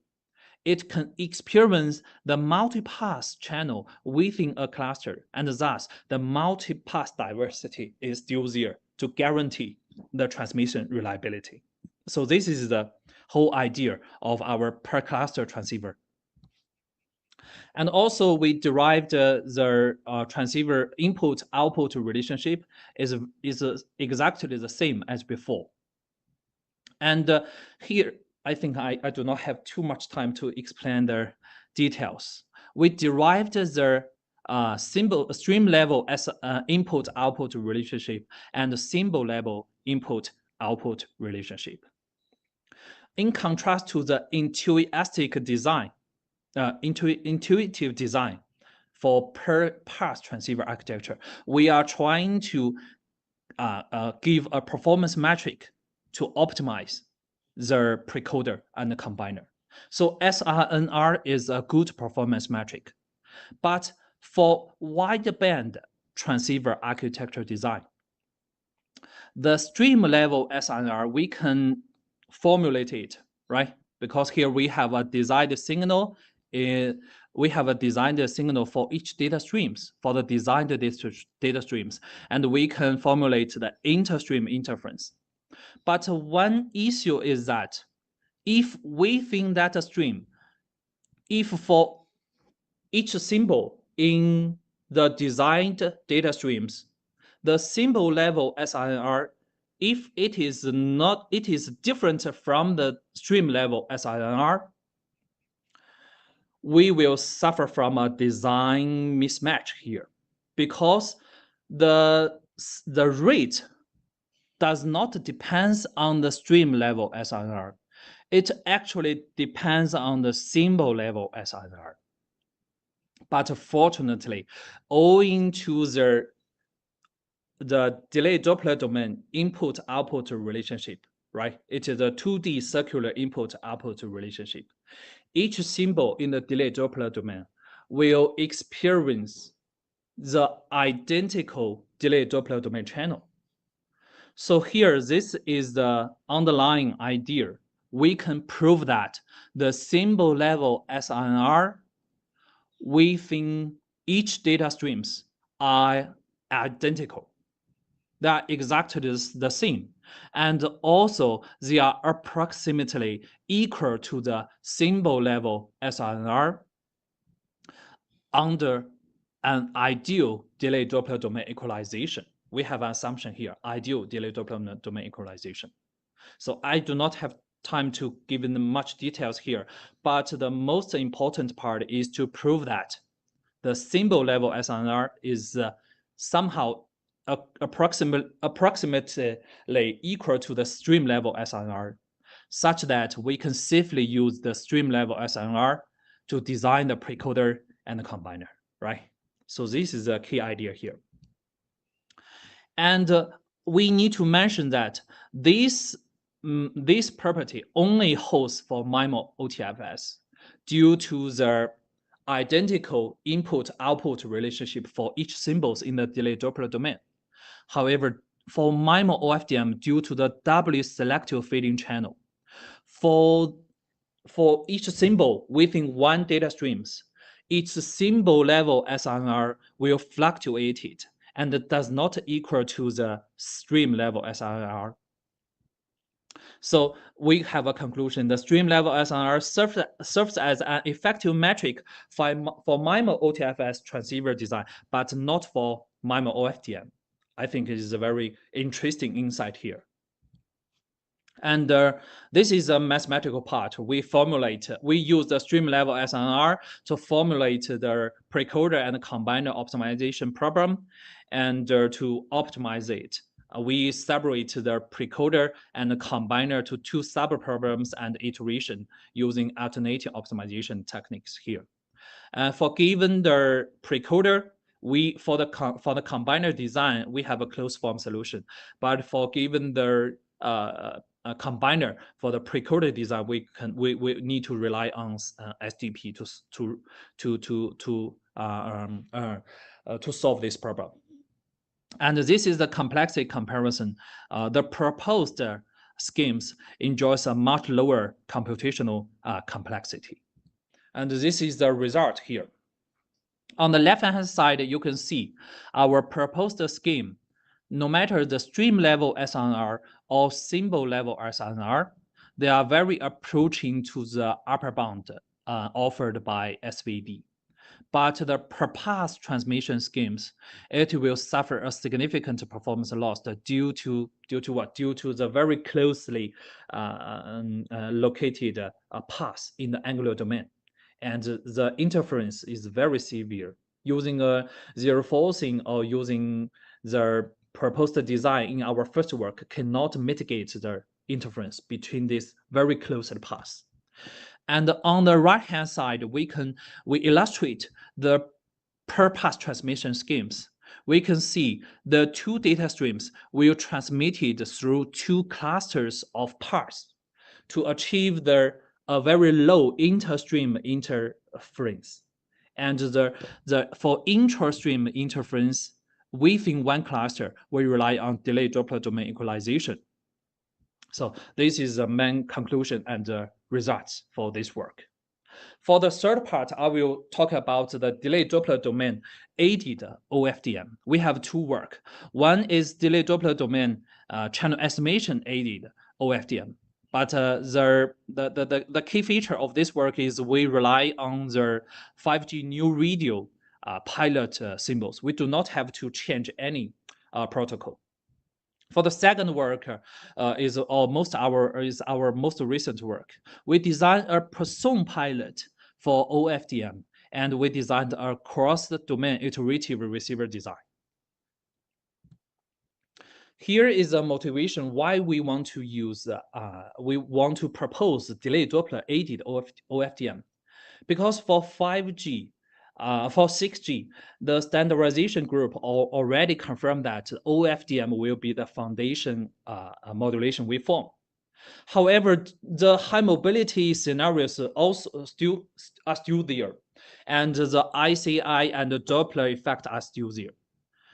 it can experience the multipass channel within a cluster, and thus the multipass diversity is still there. to guarantee the transmission reliability. So this is the whole idea of our per cluster transceiver. And also we derived the transceiver input-output relationship is exactly the same as before. And here, I think I do not have too much time to explain the details. We derived the stream level as input-output relationship and symbol level input-output relationship. In contrast to the intuitive design for per pass transceiver architecture, we are trying to give a performance metric to optimize the precoder and the combiner. So SRNR is a good performance metric. But for wideband transceiver architecture design, the stream level SRNR, we can formulate it, right? Because here we have a designed signal. We have a designed signal for each data streams, for the designed data streams, and we can formulate the interstream interference. But one issue is that if within that stream, if for each symbol in the designed data streams, the symbol level SINR, if it is different from the stream level SINR, we will suffer from a design mismatch here, because the rate does not depend on the stream level SINR. It actually depends on the symbol level SINR. But fortunately, owing to the delay-Doppler domain input-output relationship, right? It is a 2D circular input-output relationship. Each symbol in the delay-Doppler domain will experience the identical delay-Doppler domain channel. So here, this is the underlying idea. We can prove that the symbol level SNR within each data streams are identical. They are exactly the same. And also, they are approximately equal to the symbol level SNR under an ideal delay-Doppler domain equalization. We have an assumption here, ideal delay-Doppler domain equalization. So I do not have time to give in much details here, but the most important part is to prove that the symbol level SNR is somehow approximately equal to the stream level SNR, such that we can safely use the stream level SNR to design the precoder and the combiner, right? So this is a key idea here. And we need to mention that this property only holds for MIMO OTFS due to the identical input-output relationship for each symbols in the delay-Doppler domain. However, for MIMO OFDM, due to the doubly selective feeding channel, for each symbol within one data streams, its symbol level SNR will fluctuate it and does not equal to the stream level SNR. So we have a conclusion. The stream level SNR serves as an effective metric for MIMO OTFS transceiver design, but not for MIMO OFDM. I think it is a very interesting insight here. And this is a mathematical part. We use the stream level SNR to formulate the precoder and combiner optimization problem, and to optimize it. We separate the precoder and the combiner to two sub-problems and iteration using alternating optimization techniques here. For given the precoder, for the combiner design, we have a closed form solution. But for given the combiner for the precoder design, we need to rely on SDP to solve this problem. And this is the complexity comparison. The proposed schemes enjoys a much lower computational complexity. And this is the result here. On the left-hand side, you can see our proposed scheme no matter the stream level SNR or symbol level SNR, they are very approaching to the upper bound offered by SVD. But the per pass transmission schemes, it will suffer a significant performance loss due to what? Due to the very closely located pass in the angular domain, and the interference is very severe. Using a zero forcing or using the proposed design in our first work cannot mitigate the interference between these very close paths. And on the right-hand side, we illustrate the per pass transmission schemes. We can see the two data streams will transmitted through two clusters of paths to achieve a very low inter-stream interference. And for intra-stream interference within one cluster, we rely on delay-Doppler domain equalization. So this is the main conclusion and results for this work. For the third part, I will talk about the delay-Doppler domain aided OFDM. We have two work. One is delay-Doppler domain channel estimation aided OFDM. But the key feature of this work is we rely on the 5G new radio pilot symbols. We do not have to change any protocol. For the second work is our most recent work. We designed a person pilot for OFDM, and we designed a cross-domain iterative receiver design. Here is a motivation why we want to use, we want to propose delay-Doppler aided OFDM. Because for 5G, for 6G, the standardization group already confirmed that OFDM will be the foundation modulation waveform. However, the high mobility scenarios also are still there, and the ICI and the Doppler effect are still there.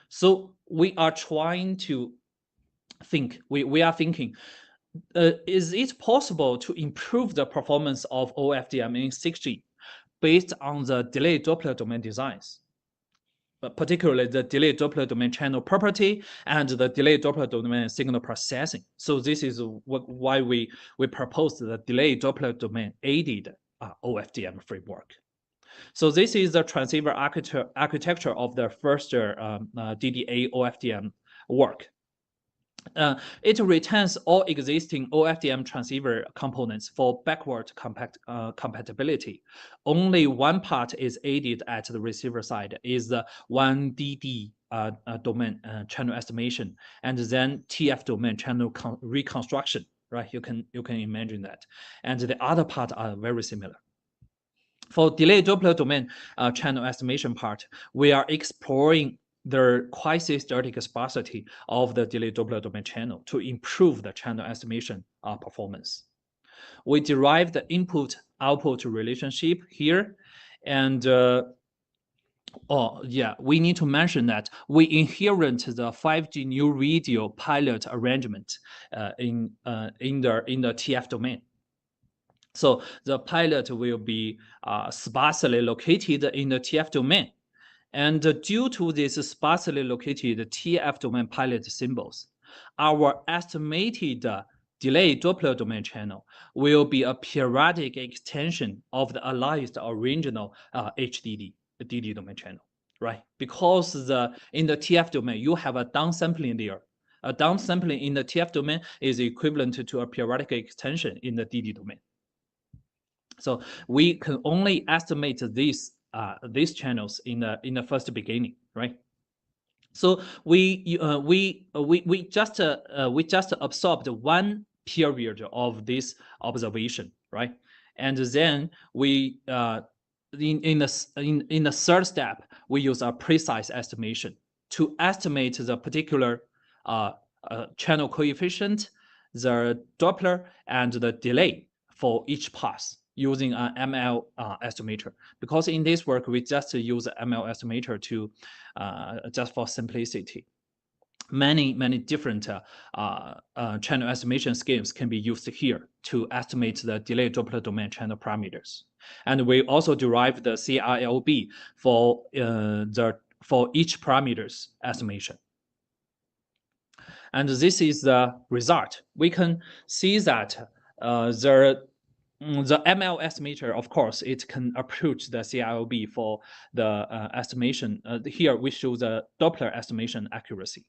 So we are trying to think, we are thinking, is it possible to improve the performance of OFDM in 6G based on the delay-Doppler domain designs, particularly the delay-Doppler domain channel property and the delay-Doppler domain signal processing? So this is why we proposed the delay-Doppler domain aided OFDM framework. So this is the transceiver architecture of the first DD-a-OFDM work. It retains all existing OFDM transceiver components for backward compatibility. Only one part is aided at the receiver side, is the 1DD domain channel estimation, and then TF domain channel reconstruction. Right? You can imagine that, and the other part are very similar. For delay-Doppler domain channel estimation part, we are exploring the quasi-static sparsity of the delay-Doppler domain channel to improve the channel estimation performance. We derive the input-output relationship here, and we need to mention that we inherit the 5G new radio pilot arrangement in the TF domain. So the pilot will be sparsely located in the TF domain. And due to this sparsely located TF domain pilot symbols, our estimated delay-Doppler domain channel will be a periodic extension of the aliased original HDD, the DD domain channel, right? Because in the TF domain, you have a downsampling there. A downsampling in the TF domain is equivalent to a periodic extension in the DD domain. So we can only estimate these channels in the first beginning, right? So we just absorbed one period of this observation, right? And then we in the third step we use a precise estimation to estimate the particular channel coefficient, the Doppler, and the delay for each pass, using an ML estimator. Because in this work, we just use an ML estimator to just for simplicity. Many different channel estimation schemes can be used here to estimate the delay-Doppler domain channel parameters. And we also derive the CRLB for each parameters estimation. And this is the result. We can see that the ML estimator, of course, it can approach the CILB for the estimation. Here we show the Doppler estimation accuracy.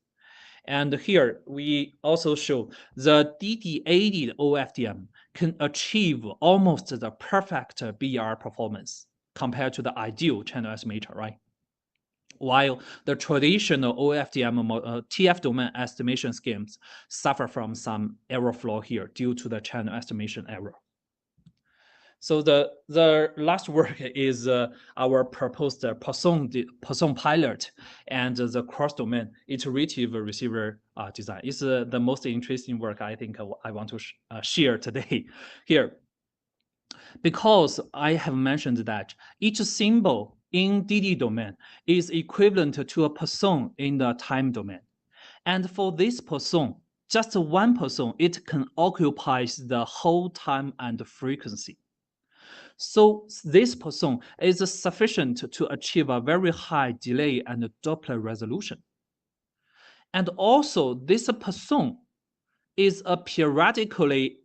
And here we also show the DD-a-OFDM can achieve almost the perfect BER performance compared to the ideal channel estimator, right? While the traditional OFDM TF domain estimation schemes suffer from some error flow here due to the channel estimation error. So the last work is our proposed Poisson pilot and the cross-domain iterative receiver design. It's the most interesting work I think I want to share today here. Because I have mentioned that each symbol in DD domain is equivalent to a Poisson in the time domain. And for this Poisson, just one Poisson, it can occupy the whole time and frequency. So this Poisson is sufficient to achieve a very high delay and Doppler resolution. And also this Poisson is a periodically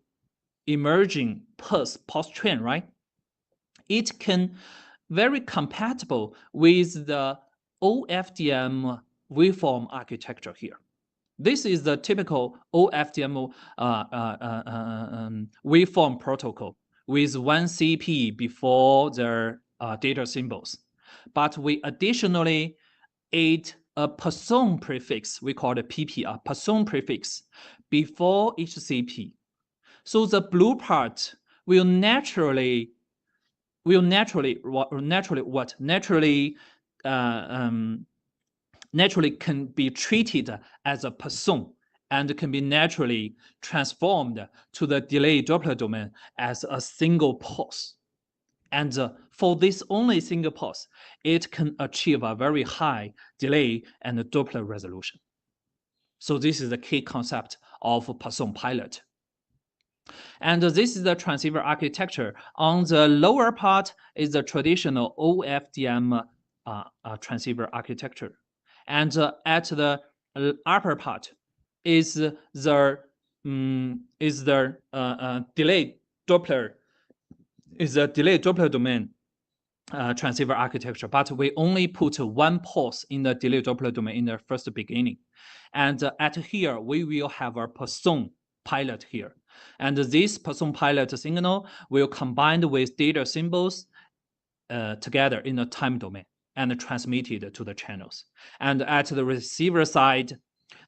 emerging pulse post-trend, right? It can very compatible with the OFDM waveform architecture here. This is the typical OFDM waveform protocol with one CP before their data symbols. But we additionally add a Poisson prefix, we call it PP, a Poisson prefix before each CP. So the blue part will naturally can be treated as a Poisson and can be naturally transformed to the delay-Doppler domain as a single pulse. And for this only single pulse, it can achieve a very high delay and Doppler resolution. So this is the key concept of Poisson pilot. And this is the transceiver architecture. On the lower part is the traditional OFDM transceiver architecture. And at the upper part is the delay-Doppler domain transceiver architecture, but we only put one pulse in the delay-Doppler domain in the first beginning. And at here, we will have a Poisson pilot here. And this Poisson pilot signal will combine with data symbols together in a time domain and transmitted to the channels. And at the receiver side,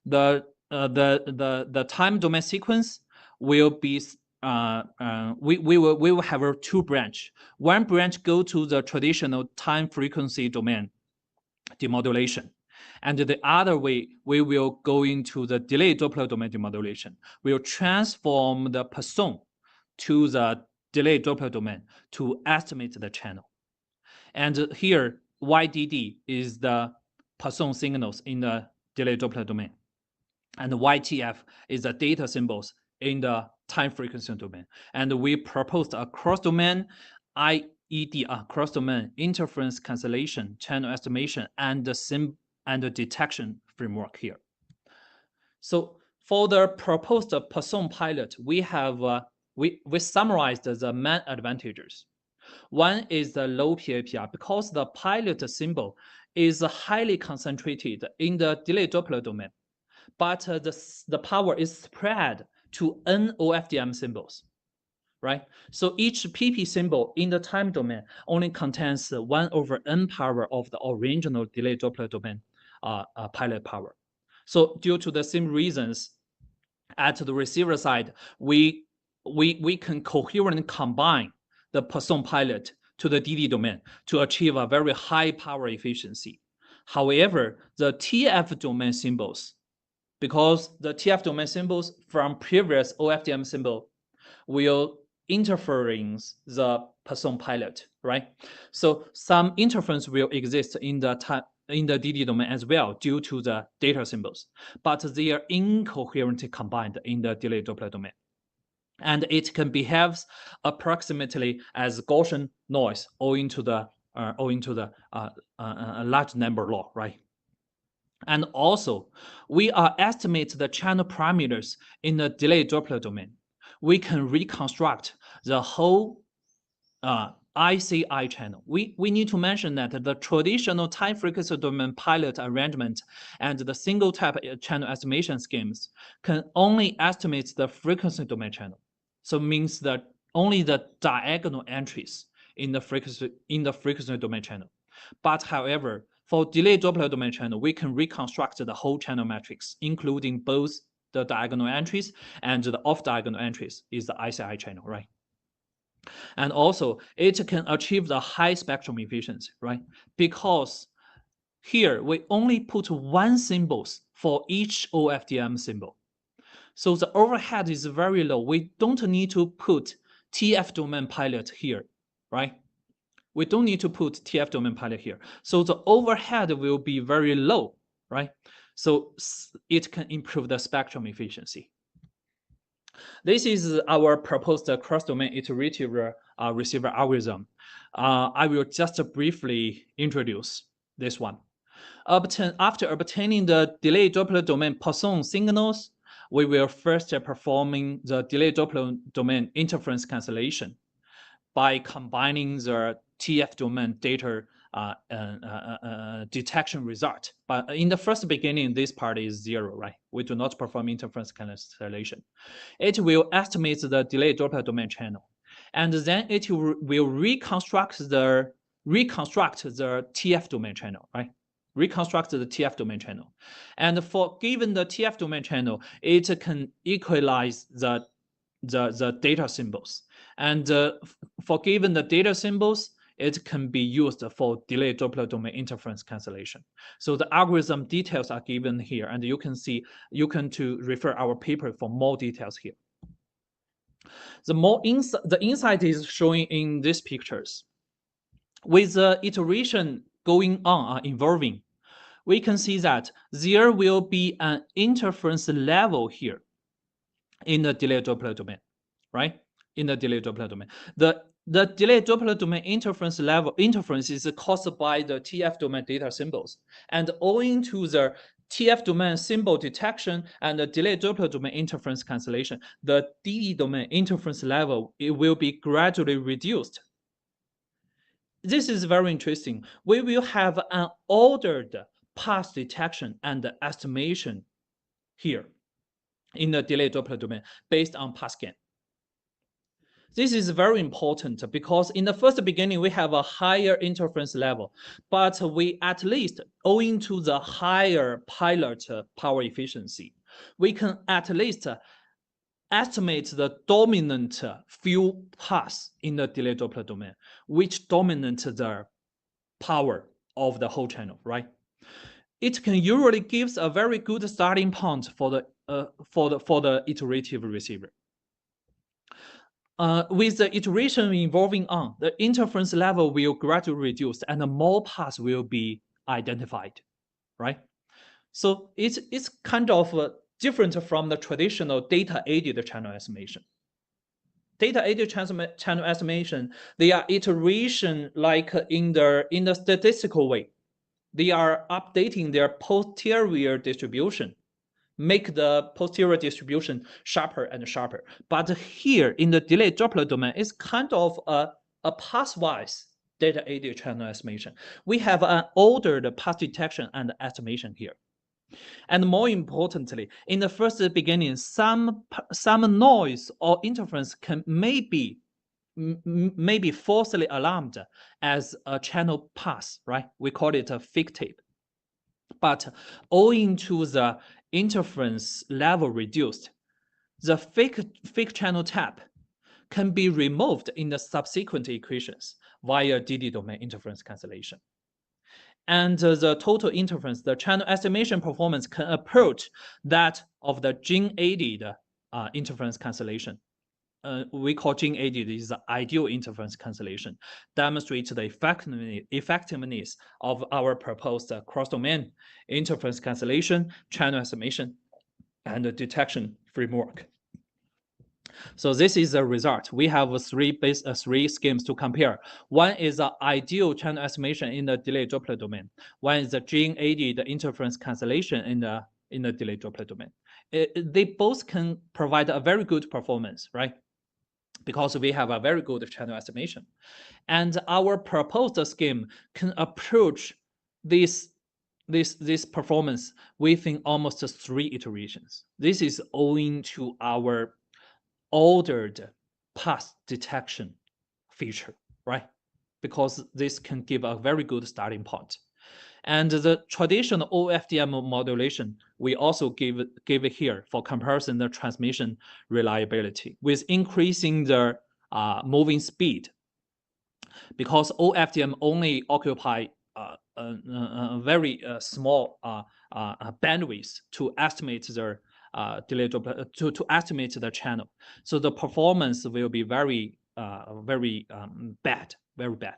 the time domain sequence will be we will have two branch. One branch go to the traditional time frequency domain demodulation, and the other way we will go into the delay Doppler domain demodulation. We will transform the Poisson to the delay Doppler domain to estimate the channel. And here YDD is the Poisson signals in the delay Doppler domain, and YTF is the data symbols in the time frequency domain. And we proposed a cross-domain IED, a cross-domain interference cancellation, channel estimation, and the detection framework here. So for the proposed Poisson pilot, we have we summarized the main advantages. One is the low PAPR because the pilot symbol is highly concentrated in the delay Doppler domain, but the power is spread to N OFDM symbols, right? So each PP symbol in the time domain only contains 1/n power of the original delay Doppler domain pilot power. So due to the same reasons, at the receiver side, we can coherently combine the Poisson pilot to the DD domain to achieve a very high power efficiency. However, the TF domain symbols, because the TF domain symbols from previous OFDM symbol will interference the Poisson pilot, right? So some interference will exist in the DD domain as well due to the data symbols, but they are incoherently combined in the delay Doppler domain. And it can behave approximately as Gaussian noise owing to the large number law, right? And also, we are estimate the channel parameters in the delay-Doppler domain. We can reconstruct the whole ICI channel. We need to mention that the traditional time frequency domain pilot arrangement and the single type channel estimation schemes can only estimate the frequency domain channel. So means that only the diagonal entries in the frequency domain channel. But however, for delay-Doppler domain channel, we can reconstruct the whole channel matrix, including both the diagonal entries and the off-diagonal entries is the ICI channel, right? And also, it can achieve the high spectrum efficiency, right? Because here, we only put one symbols for each OFDM symbol. So the overhead is very low. We don't need to put TF domain pilot here, right? We don't need to put TF domain pilot here. So the overhead will be very low, right? So it can improve the spectrum efficiency. This is our proposed cross-domain iterative receiver algorithm. I will just briefly introduce this one. After obtaining the delay-Doppler domain Poisson signals, we will first performing the delay-Doppler domain interference cancellation by combining the TF domain data detection result. But in the first beginning, this part is 0, right? We do not perform interference cancellation. It will estimate the delay-Doppler domain channel, and then it will reconstruct the TF domain channel, right? Reconstruct the TF domain channel, and for given the TF domain channel, it can equalize the data symbols, and for given the data symbols, it can be used for delay-Doppler domain interference cancellation. So the algorithm details are given here, and you can refer our paper for more details here. The insight is showing in these pictures. With the iteration going on involving, we can see that there will be an interference level here in the delay-Doppler domain, right? In the delay-Doppler domain. The delay-Doppler domain interference is caused by the TF domain data symbols. And owing to the TF domain symbol detection and the delay-Doppler domain interference cancellation, the DD domain interference level, it will be gradually reduced. This is very interesting. We will have an ordered path detection and estimation here in the delay-Doppler domain based on path gain. This is very important because in the first beginning, we have a higher interference level, but we at least, owing to the higher pilot power efficiency, we can at least estimate the dominant few paths in the delay-Doppler domain, which dominate the power of the whole channel, right? It can usually gives a very good starting point for the iterative receiver. With the iteration involving on, the interference level will gradually reduce and more paths will be identified, right? So it's kind of different from the traditional data-aided channel estimation. Data-aided channel estimation, they are iteration like in the statistical way. They are updating their posterior distribution, make the posterior distribution sharper and sharper. But here in the delay-Doppler domain, it's kind of a pathwise data-aided channel estimation. We have an ordered path detection and estimation here. And more importantly, in the first beginning, some noise or interference may be falsely alarmed as a channel path, right? We call it a fake tape. But owing to the interference level reduced, the fake channel tap can be removed in the subsequent equations via DD domain interference cancellation. And the total interference, the channel estimation performance can approach that of the gene-aided interference cancellation. We call gene-aided is the ideal interference cancellation, demonstrates the effectiveness of our proposed cross-domain interference cancellation, channel estimation, and detection framework. So this is the result. We have three schemes to compare. One is the ideal channel estimation in the delay-Doppler domain. One is the gene-aided interference cancellation in the delay-Doppler domain. They both can provide a very good performance, right? Because we have a very good channel estimation. And our proposed scheme can approach this performance within almost 3 iterations. This is owing to our ordered path detection feature, right? Because this can give a very good starting point. And the traditional OFDM modulation, we also give it here for comparison the transmission reliability with increasing the moving speed, because OFDM only occupy a very small bandwidth to estimate the delay-Doppler, to estimate the channel. So the performance will be very bad, very bad.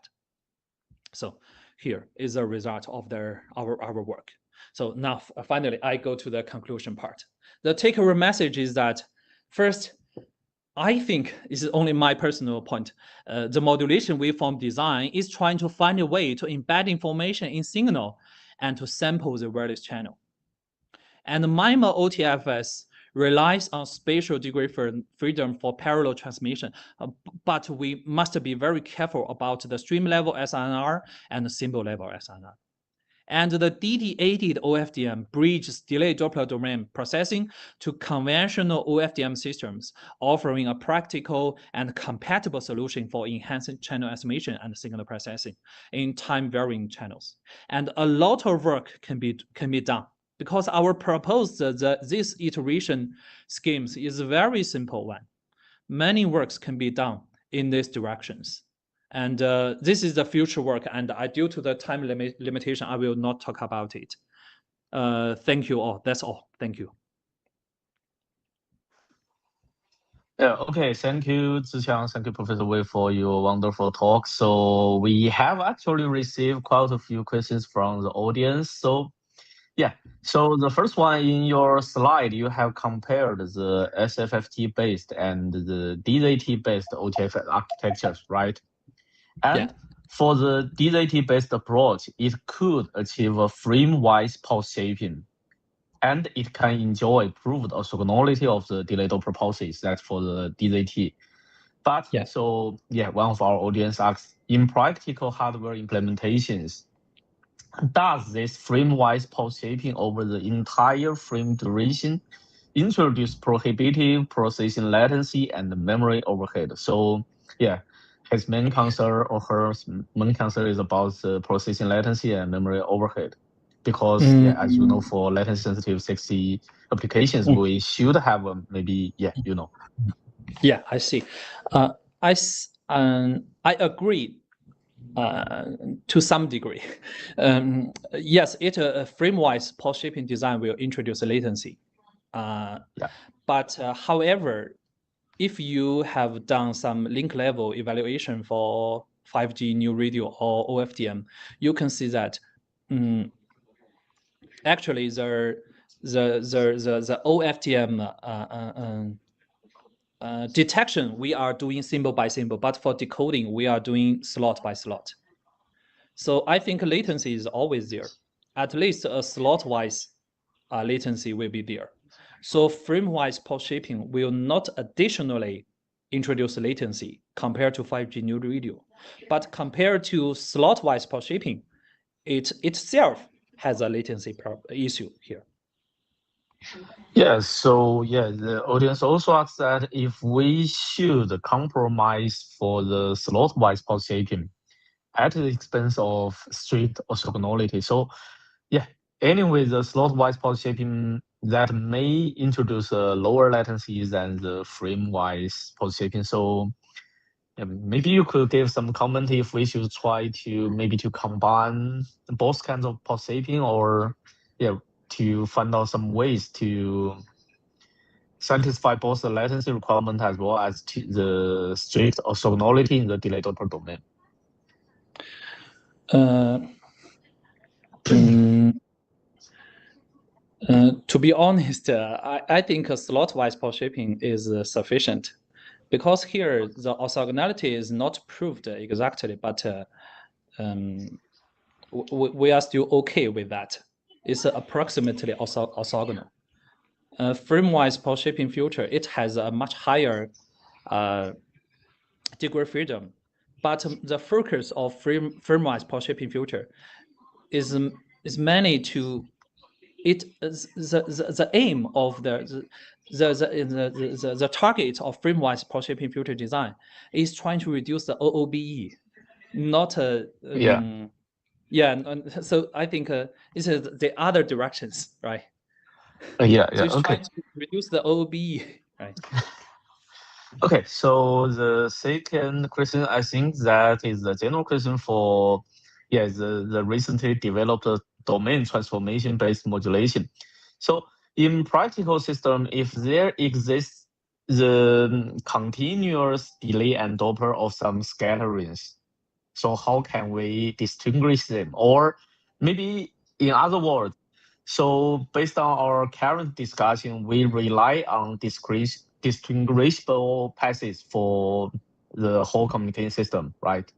So here is a result of our work. So now finally I go to the conclusion part. The take-home message is that first, I think this is only my personal point. The modulation waveform design is trying to find a way to embed information in signal and to sample the wireless channel. And MIMO OTFS relies on spatial degree freedom for parallel transmission, but we must be very careful about the stream level SNR and the symbol level SNR. And the DD-a-OFDM bridges delay-Doppler domain processing to conventional OFDM systems, offering a practical and compatible solution for enhancing channel estimation and signal processing in time-varying channels. And a lot of work can be done, because our proposed this iteration schemes is a very simple one. Many works can be done in these directions. And this is the future work, and due to the time limitation, I will not talk about it. Thank you all. That's all. Thank you. Yeah, okay. Thank you, Ziqiang. Thank you, Professor Wei, for your wonderful talk. So we have actually received quite a few questions from the audience. So yeah, so the first one in your slide, you have compared the SFFT-based and the DZT-based OTFS architectures, right? And for the DZT-based approach, it could achieve a frame-wise pulse shaping, and it can enjoy proved orthogonality of the delay-Doppler pulses. That's for the DZT. But so yeah, one of our audience asks, in practical hardware implementations, does this frame-wise pulse shaping over the entire frame duration introduce prohibitive processing latency and memory overhead? So yeah, his main concern or her main concern is about the processing latency and memory overhead. Because yeah, as you know, for latency sensitive 6C applications, we should have maybe, yeah, you know. Yeah, I see. I agree to some degree. Yes, a frame-wise pulse shaping design will introduce latency. But however, if you have done some link level evaluation for 5G new radio or OFDM, you can see that actually the OFDM detection, we are doing symbol by symbol, but for decoding, we are doing slot by slot. So I think latency is always there. At least a slot-wise latency will be there. So frame-wise pulse shaping will not additionally introduce latency compared to 5G new radio. But compared to slot-wise pulse shaping, it itself has a latency issue here. Yeah, so yeah, the audience also asks that if we should compromise for the slot-wise pulse shaping at the expense of strict orthogonality. So yeah, anyway, the slot-wise pulse shaping that may introduce a lower latency than the frame-wise pulse shaping. So yeah, maybe you could give some comment if we should try to maybe to combine both kinds of pulse shaping, or yeah, to find out some ways to satisfy both the latency requirement as well as the strict orthogonality in the delay-Doppler domain. To be honest, I think a slot-wise pulse shaping is sufficient. because here the orthogonality is not proved exactly, but we are still okay with that. It's approximately orthogonal. Frame-wise pole shaping filter, it has a much higher degree freedom, but the focus of frame-wise pole shaping filter is mainly to it. The aim of the target of frame-wise pole shaping filter design is trying to reduce the OOBE, not so I think it's the other directions, right? Yeah, So it's okay. trying to reduce the OOBE, right? Okay, so the second question, I think that is the general question for, the recently developed domain transformation-based modulation. So in practical system, if there exists the continuous delay and Doppler of some scatterings, so how can we distinguish them? Or maybe in other words, so based on our current discussion, we rely on distinguishable passes for the whole communication system, right?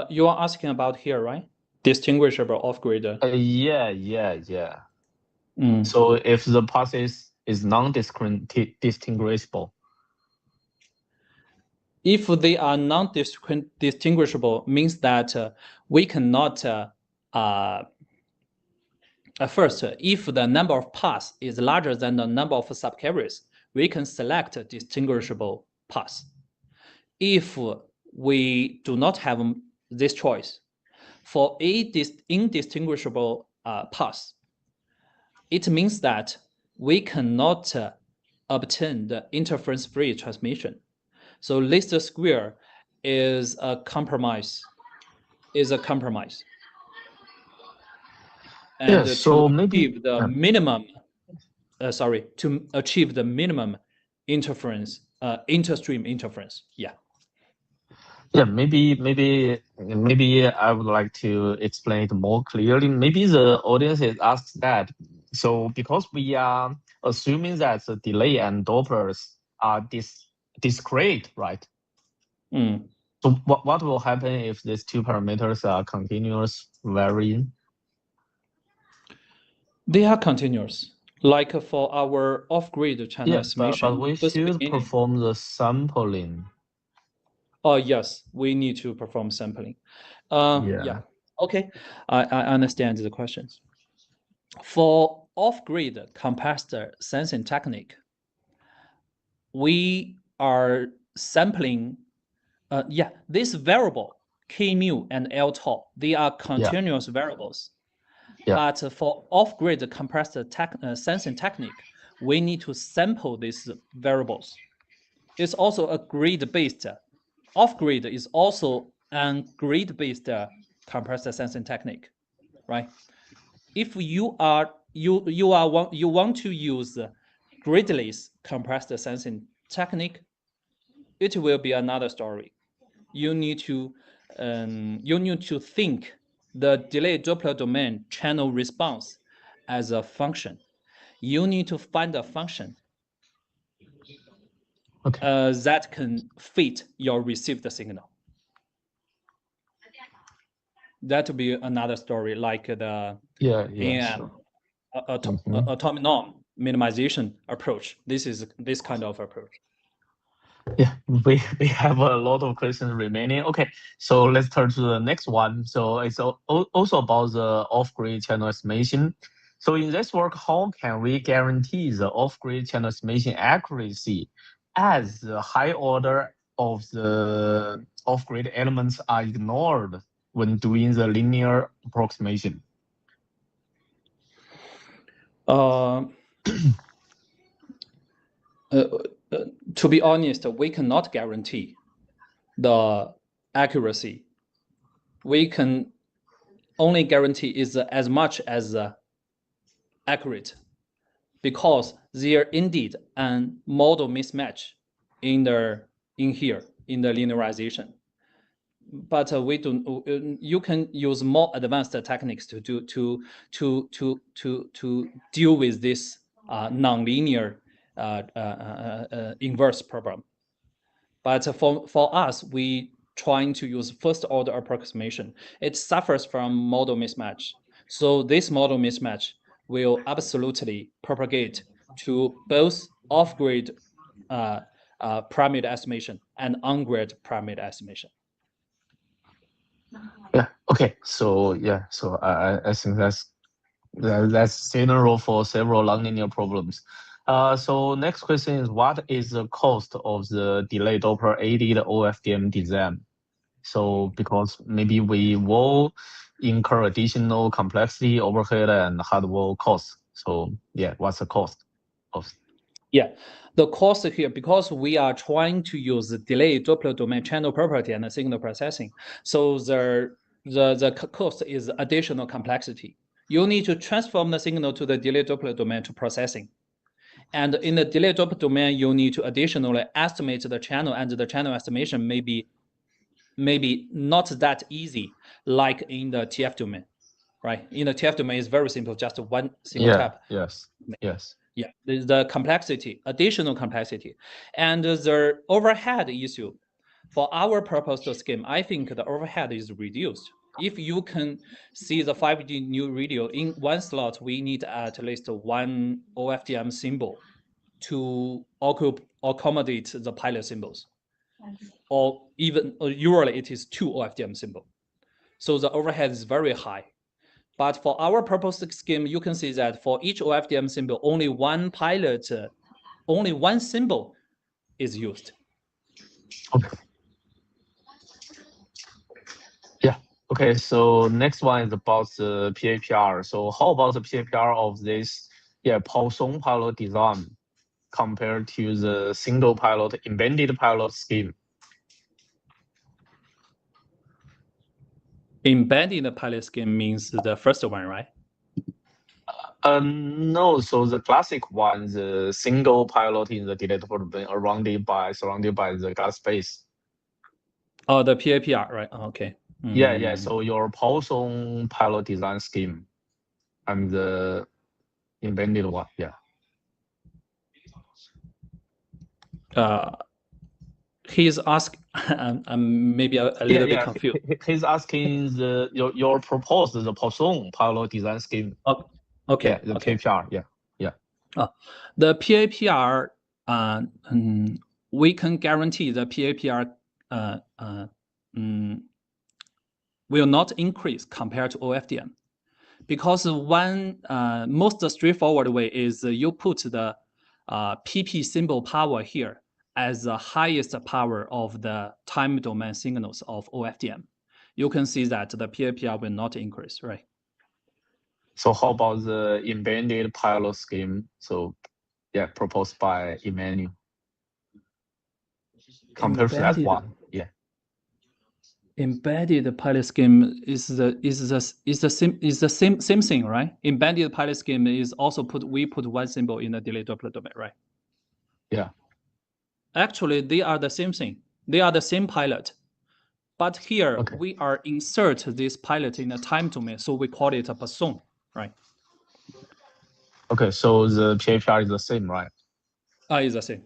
You are asking about here, right? Distinguishable off-grid. Yeah. So if the passes is non-distinguishable. If they are non-distinguishable, means that we cannot. First, if the number of paths is larger than the number of subcarriers, we can select a distinguishable path. If we do not have this choice, for a indistinguishable path, it means that we cannot obtain the interference-free transmission. So least square is a compromise. And So to maybe achieve the minimum, to achieve the minimum interference, interstream interference. maybe I would like to explain it more clearly. Maybe the audience asks that. So because we are assuming that the delay and Dopplers are discrete, right? So what will happen if these two parameters are continuous varying? They are continuous. Like for our off-grid channel estimation, but we should perform the sampling. Oh yes, we need to perform sampling. Okay, I understand the questions. For off-grid capacitor sensing technique, we are sampling. This variable K mu and L tau, they are continuous variables. But for off-grid capacitor sensing technique, we need to sample these variables. It's also a grid-based. Off-grid is also a grid-based compressor sensing technique, right? If you want to use gridless compressor sensing technique, it will be another story. You need to think the delay-Doppler domain channel response as a function. You need to find a function that can fit your received signal. That will be another story, like the atomic norm minimization approach. This is this kind of approach. We have a lot of questions remaining. Okay, so let's turn to the next one. So it's also about the off-grid channel estimation. So in this work, how can we guarantee the off-grid channel estimation accuracy as the high order of the off-grid elements are ignored when doing the linear approximation? To be honest, we cannot guarantee the accuracy. We can only guarantee is as much as accurate, because there indeed an model mismatch in here in the linearization. But we do. You can use more advanced techniques to deal with this nonlinear inverse problem. But for us, we trying to use first order approximation. It suffers from model mismatch. So this model mismatch will absolutely propagate to both off-grid parameter estimation and on-grid parameter estimation. Yeah. Okay. So yeah. So I think that's general for several nonlinear problems. So next question is, what is the cost of the delay-Doppler AD-OFDM design? So because maybe we will incur additional complexity, overhead, and hardware costs. So yeah, what's the cost of? Yeah, the cost here, because we are trying to use the delay-Doppler domain channel property and the signal processing, so the cost is additional complexity. You need to transform the signal to the delay-Doppler domain to processing. And in the delay-Doppler domain, you need to additionally estimate the channel, and the channel estimation may be not that easy like in the TF domain, right? In the TF domain, it's very simple, just one single tap. Yes. Yeah, the complexity, additional complexity, and the overhead issue. For our proposed scheme, I think the overhead is reduced. If you can see the 5G new radio in one slot, we need at least one OFDM symbol to accommodate the pilot symbols, or even usually it is two OFDM symbols. So the overhead is very high. But for our proposed scheme, you can see that for each OFDM symbol, only one pilot, only one symbol is used. Okay. Yeah. Okay. So next one is about the PAPR. So how about the PAPR of this Poisson pilot design compared to the single pilot embedded pilot scheme? Embedded pilot scheme means the first one, right? No. So the classic one, the single pilot in the delay-Doppler domain surrounded by the gas space. Oh, the PAPR, right? Okay. Yeah. So your Poisson pilot design scheme and the embedded one. Yeah. He's asking. I'm maybe a little bit confused. He's asking your proposed the Poisson pilot design scheme. Oh, okay. Yeah, the PAPR. Yeah. The PAPR, we can guarantee the PAPR will not increase compared to OFDM, because one most straightforward way is you put the PP symbol power here as the highest power of the time domain signals of OFDM. You can see that the PAPR will not increase, right? So how about the embedded pilot scheme? So yeah, proposed by Emmanuel. Compared to that one, yeah. Embedded pilot scheme is the same thing, right? Embedded pilot scheme is also we put one symbol in the delay-Doppler domain, right? Yeah. Actually, they are the same thing. They are the same pilot, but here we are insert this pilot in a time domain, so we call it a Poisson, right? Okay, so the PAPR is the same, right? It's the same.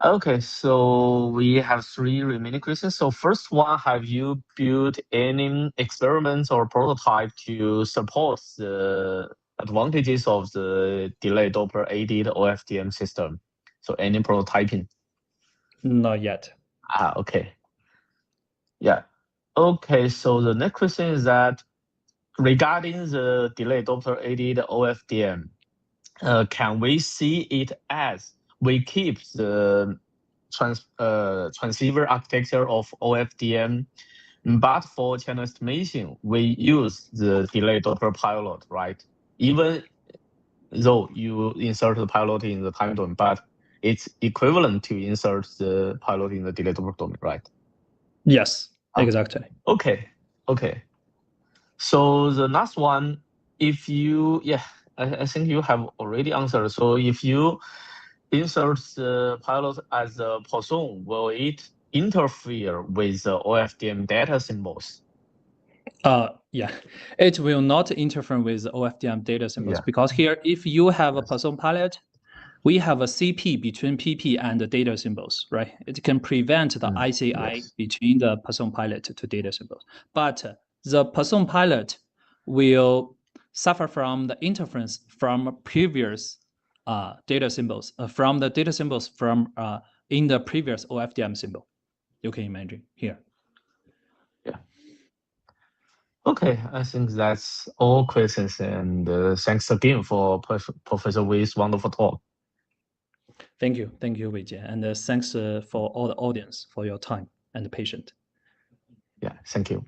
Okay, so we have three remaining questions. So first one, have you built any experiments or prototype to support the advantages of the delay-Doppler AD OFDM system? So any prototyping? Not yet. Okay. Yeah. Okay, so the next question is that regarding the delay-Doppler AD OFDM, can we see it as we keep the transceiver architecture of OFDM, but for channel estimation, we use the delay-Doppler pilot, right? Even though you insert the pilot in the time domain, but it's equivalent to insert the pilot in the delay-Doppler domain, right? Yes, exactly. Okay. So the last one, if you, I think you have already answered. So if you insert the pilot as a Poisson, will it interfere with the OFDM data symbols? Yeah, it will not interfere with OFDM data symbols, because here, if you have a Poisson pilot, we have a CP between PP and the data symbols, right? It can prevent the ICI yes. between the person pilot to data symbols. But the person pilot will suffer from the interference from previous data symbols, from the data symbols from in the previous OFDM symbol. You can imagine here. Yeah. Okay, I think that's all questions, and thanks again for Professor Wei's wonderful talk. Thank you, Wei Jie, and thanks for all the audience for your time and patience. Yeah, thank you.